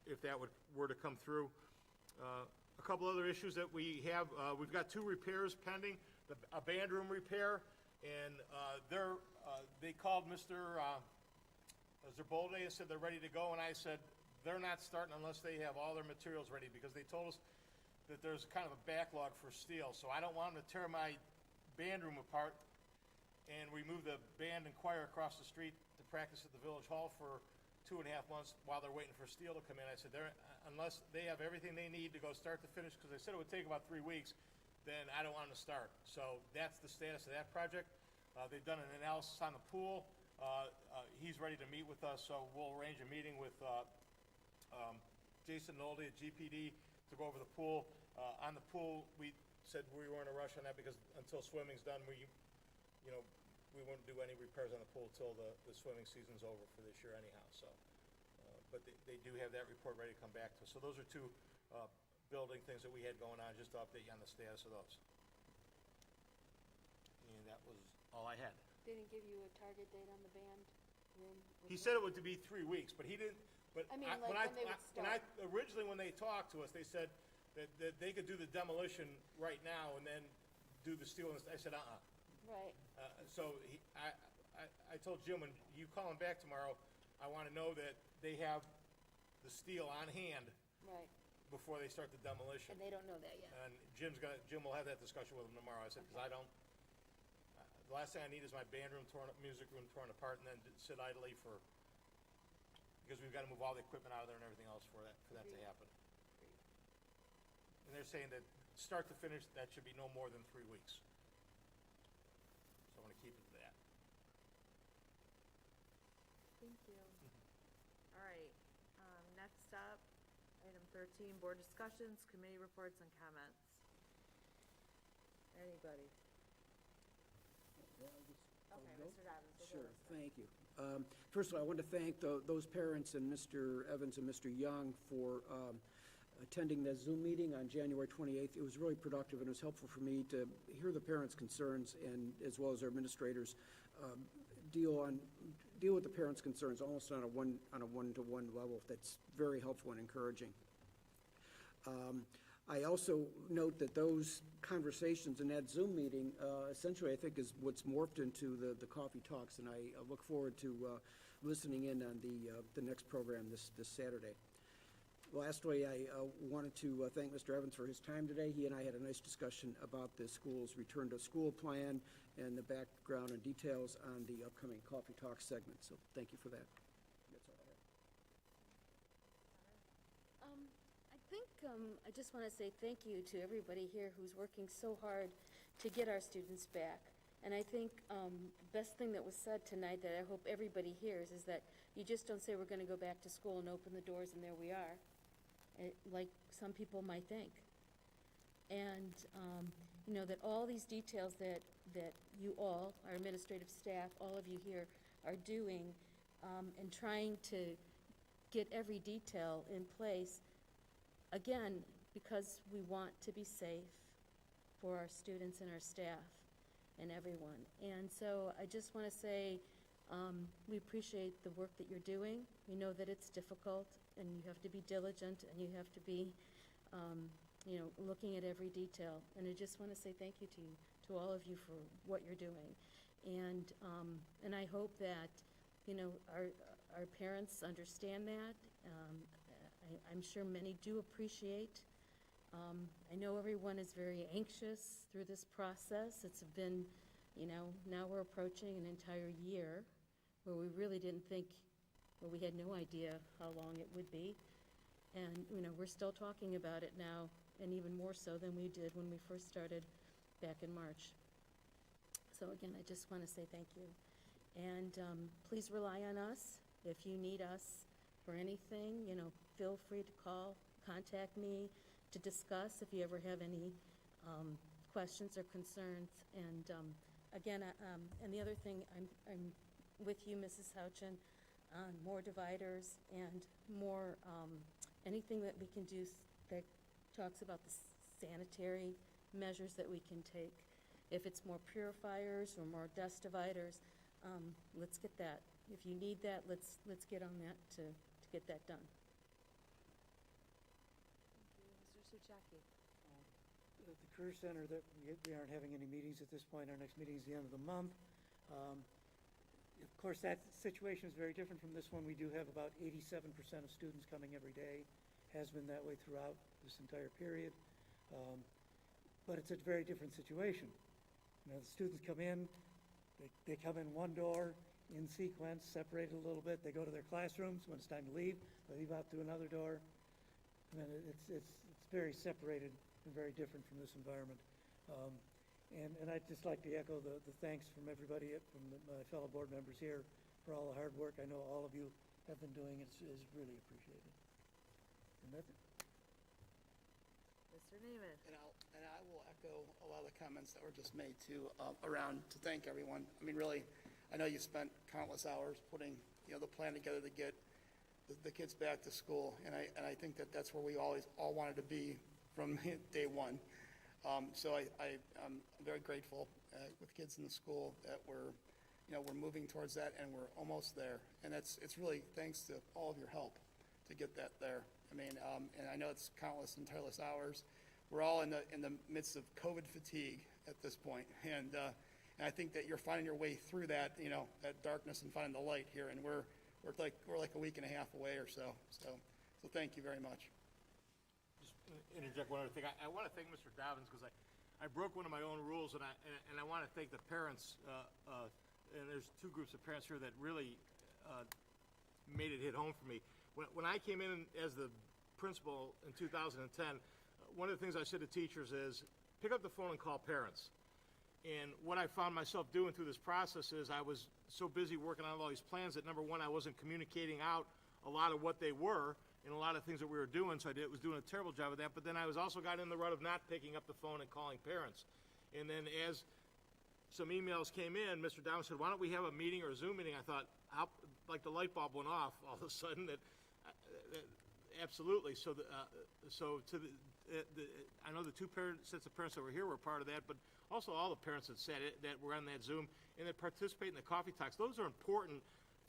Speaker 5: if that were to come through. A couple other issues that we have, we've got 2 repairs pending, a band room repair, and they called Mr. Zerbolde and said they're ready to go, and I said they're not starting unless they have all their materials ready, because they told us that there's kind of a backlog for steel, so I don't want them to tear my band room apart and remove the band and choir across the street to practice at the Village Hall for 2.5 months while they're waiting for steel to come in. I said, unless they have everything they need to go start to finish, because they said it would take about 3 weeks, then I don't want them to start. So that's the status of that project. They've done an analysis on the pool. He's ready to meet with us, so we'll arrange a meeting with Jason Nolde at GPD to go over the pool. On the pool, we said we weren't in a rush on that because until swimming's done, we won't do any repairs on the pool till the swimming season's over for this year anyhow, so. But they do have that report ready to come back to us. So those are 2 building things that we had going on, just to update you on the status of those. And that was all I had.
Speaker 2: They didn't give you a target date on the band room?
Speaker 5: He said it would be 3 weeks, but he didn't, but
Speaker 2: I mean, like, when they would start.
Speaker 5: originally when they talked to us, they said that they could do the demolition right now and then do the steel, and I said,
Speaker 2: Right.
Speaker 5: So I told Jim, when you call him back tomorrow, I want to know that they have the steel on hand
Speaker 2: Right.
Speaker 5: before they start the demolition.
Speaker 2: And they don't know that yet.
Speaker 5: And Jim will have that discussion with him tomorrow. I said, because I don't, the last thing I need is my band room torn up, music room torn apart, and then sit idly because we've got to move all the equipment out of there and everything else for that to happen. And they're saying that start to finish, that should be no more than 3 weeks. So I want to keep it to that.
Speaker 1: Thank you. All right, next up, item 13, board discussions, committee reports, and comments. Anybody? Okay, Mr. Dobbins.
Speaker 9: Sure, thank you. First of all, I want to thank those parents and Mr. Evans and Mr. Young for attending that Zoom meeting on January 28th. It was really productive, and it was helpful for me to hear the parents' concerns, and as well as our administrators deal with the parents' concerns almost on a one-to-one level. That's very helpful and encouraging. I also note that those conversations in that Zoom meeting, essentially, I think, is what's morphed into the coffee talks, and I look forward to listening in on the next program this Saturday. Lastly, I wanted to thank Mr. Evans for his time today. He and I had a nice discussion about the school's return to school plan and the background and details on the upcoming coffee talk segment. So thank you for that. That's all I have.
Speaker 2: I just want to say thank you to everybody here who's working so hard to get our students back.
Speaker 10: And I think best thing that was said tonight that I hope everybody hears is that you just don't say we're going to go back to school and open the doors and there we are, like some people might think. And, you know, that all these details that you all, our administrative staff, all of you here are doing and trying to get every detail in place, again, because we want to be safe for our students and our staff and everyone. And so I just want to say we appreciate the work that you're doing. We know that it's difficult, and you have to be diligent, and you have to be, you know, looking at every detail. And I just want to say thank you to all of you for what you're doing. And I hope that, you know, our parents understand that. I'm sure many do appreciate. I know everyone is very anxious through this process. It's been, you know, now we're approaching an entire year where we really didn't think, well, we had no idea how long it would be. And, you know, we're still talking about it now, and even more so than we did when we first started back in March. So again, I just want to say thank you. And please rely on us. If you need us for anything, you know, feel free to call, contact me to discuss if you ever have any questions or concerns. And again, and the other thing, I'm with you, Mrs. Houchin, on more dividers and more, anything that we can do that talks about the sanitary measures that we can take. If it's more purifiers or more dust dividers, let's get that. If you need that, let's get on that to get that done.
Speaker 1: Mr. Suchaki.
Speaker 11: The Career Center, that we aren't having any meetings at this point. Our next meeting is the end of the month. Of course, that situation is very different from this one. We do have about 87% of students coming every day. Has been that way throughout this entire period. But it's a very different situation. You know, the students come in, they come in one door, in sequence, separated a little bit. They go to their classrooms. When it's time to leave, they leave out through another door. I mean, it's very separated and very different from this environment. And I'd just like to echo the thanks from everybody, from my fellow board members here for all the hard work I know all of you have been doing. It's really appreciated. And that's it.
Speaker 1: Mr. Neiman.
Speaker 7: And I will echo a lot of the comments that were just made too, around to thank everyone. I mean, really, I know you spent countless hours putting, you know, the plan together to get the kids back to school, and I think that's where we always all wanted to be from day one. So I'm very grateful with kids in the school that we're moving towards that, and we're almost there. And it's really thanks to all of your help to get that there. I mean, and I know it's countless and tireless hours. We're all in the midst of COVID fatigue at this point, and I think that you're finding your way through that, you know, that darkness and finding the light here. And we're like a week and a half away or so. So thank you very much.
Speaker 5: Just interject one other thing. I want to thank Mr. Dobbins because I broke one of my own rules, and I want to thank the parents. And there's two groups of parents here that really made it hit home for me. When I came in as the principal in 2010, one of the things I said to teachers is pick up the phone and call parents. And what I found myself doing through this process is I was so busy working on all these plans that, number one, I wasn't communicating out a lot of what they were and a lot of things that we were doing, so I was doing a terrible job of that. But then I was also got in the rut of not picking up the phone and calling parents. And then as some emails came in, Mr. Down said, why don't we have a meeting or a Zoom meeting? I thought, like the light bulb went off all of a sudden. Absolutely. So I know the two sets of parents that were here were part of that, but also all the parents that said it, that were on that Zoom and that participate in the coffee talks. Those are important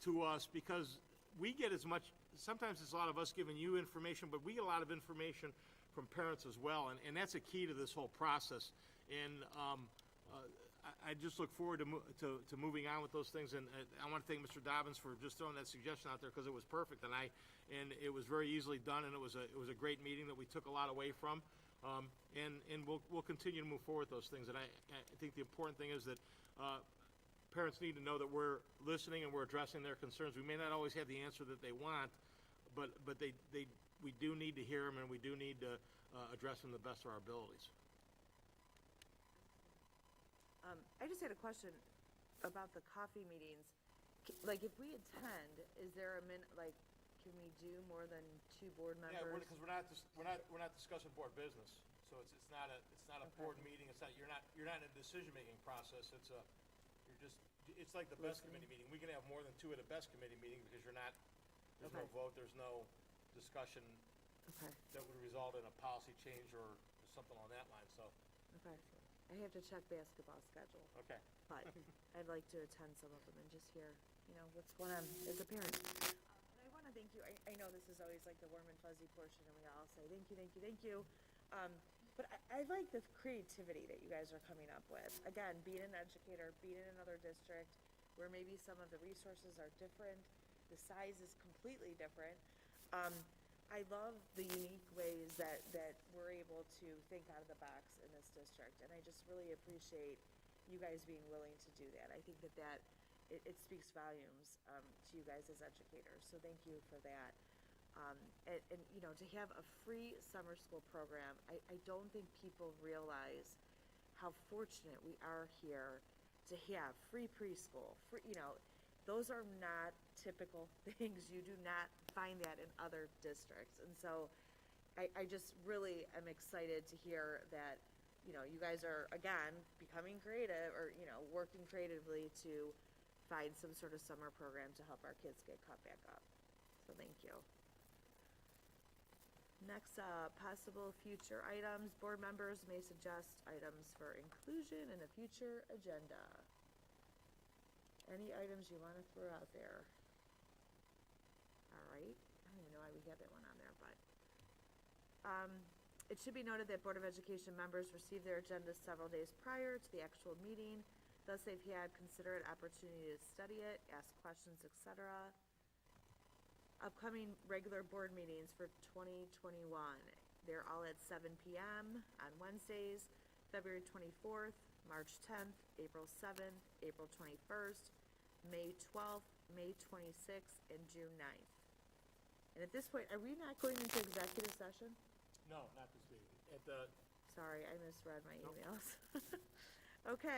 Speaker 5: to us because we get as much, sometimes it's a lot of us giving you information, but we get a lot of information from parents as well, and that's a key to this whole process. And I just look forward to moving on with those things, and I want to thank Mr. Dobbins for just throwing that suggestion out there because it was perfect, and it was very easily done, and it was a great meeting that we took a lot away from, and we'll continue to move forward with those things. And I think the important thing is that parents need to know that we're listening and we're addressing their concerns. We may not always have the answer that they want, but we do need to hear them, and we do need to address them to the best of our abilities.
Speaker 1: I just had a question about the coffee meetings. Like, if we attend, is there a can we do more than 2 board
Speaker 5: Yeah,
Speaker 1: members?
Speaker 5: because we're not discussing board business, so it's not a board meeting, you're not in a decision-making process, it's like the best committee meeting. We can have more than 2 at a best committee meeting because there's no vote, there's no discussion
Speaker 1: Okay,
Speaker 5: that would result in a policy change or something on that line, so,
Speaker 1: okay. I have to check basketball schedule,
Speaker 5: okay.
Speaker 1: but I'd like to attend some of them and just hear, what's going on as a parent. And I want to thank you. I know this is always like the warm and fuzzy portion, and we all say thank you, thank you, thank you. But I like the creativity that you guys are coming up with. Again, being an educator, being in another district where maybe some of the resources are different, the size is completely different. I love the unique ways that we're able to think out of the box in this district, and I just really appreciate you guys being willing to do that. I think that it speaks volumes to you guys as educators, so thank you for that. And to have a free summer school program, I don't think people realize how fortunate we are here to have free preschool. Those are not typical things. You do not find that in other districts. And so I just really am excited to hear that, you guys are, again, becoming creative or, working creatively to find some sort of summer program to help our kids get caught back up. So thank you. Next up, possible future items. Board members may suggest items for inclusion in a future agenda. Any items you want to throw out there? All right. I don't even know why we have that one on there, but it should be noted that Board of Education members receive their agendas several days prior to the actual meeting. Thus, they've had considerate opportunity to study it, ask questions, etc. Upcoming regular board meetings for 2021. They're all at 7 p.m. on Wednesdays, February 24th, March 10th, April 7th, April 21st, May 12th, May 26th, and June 9th. And at this point, are we not going into executive session?
Speaker 5: No, not this meeting.
Speaker 1: Sorry, I misread my emails. Okay.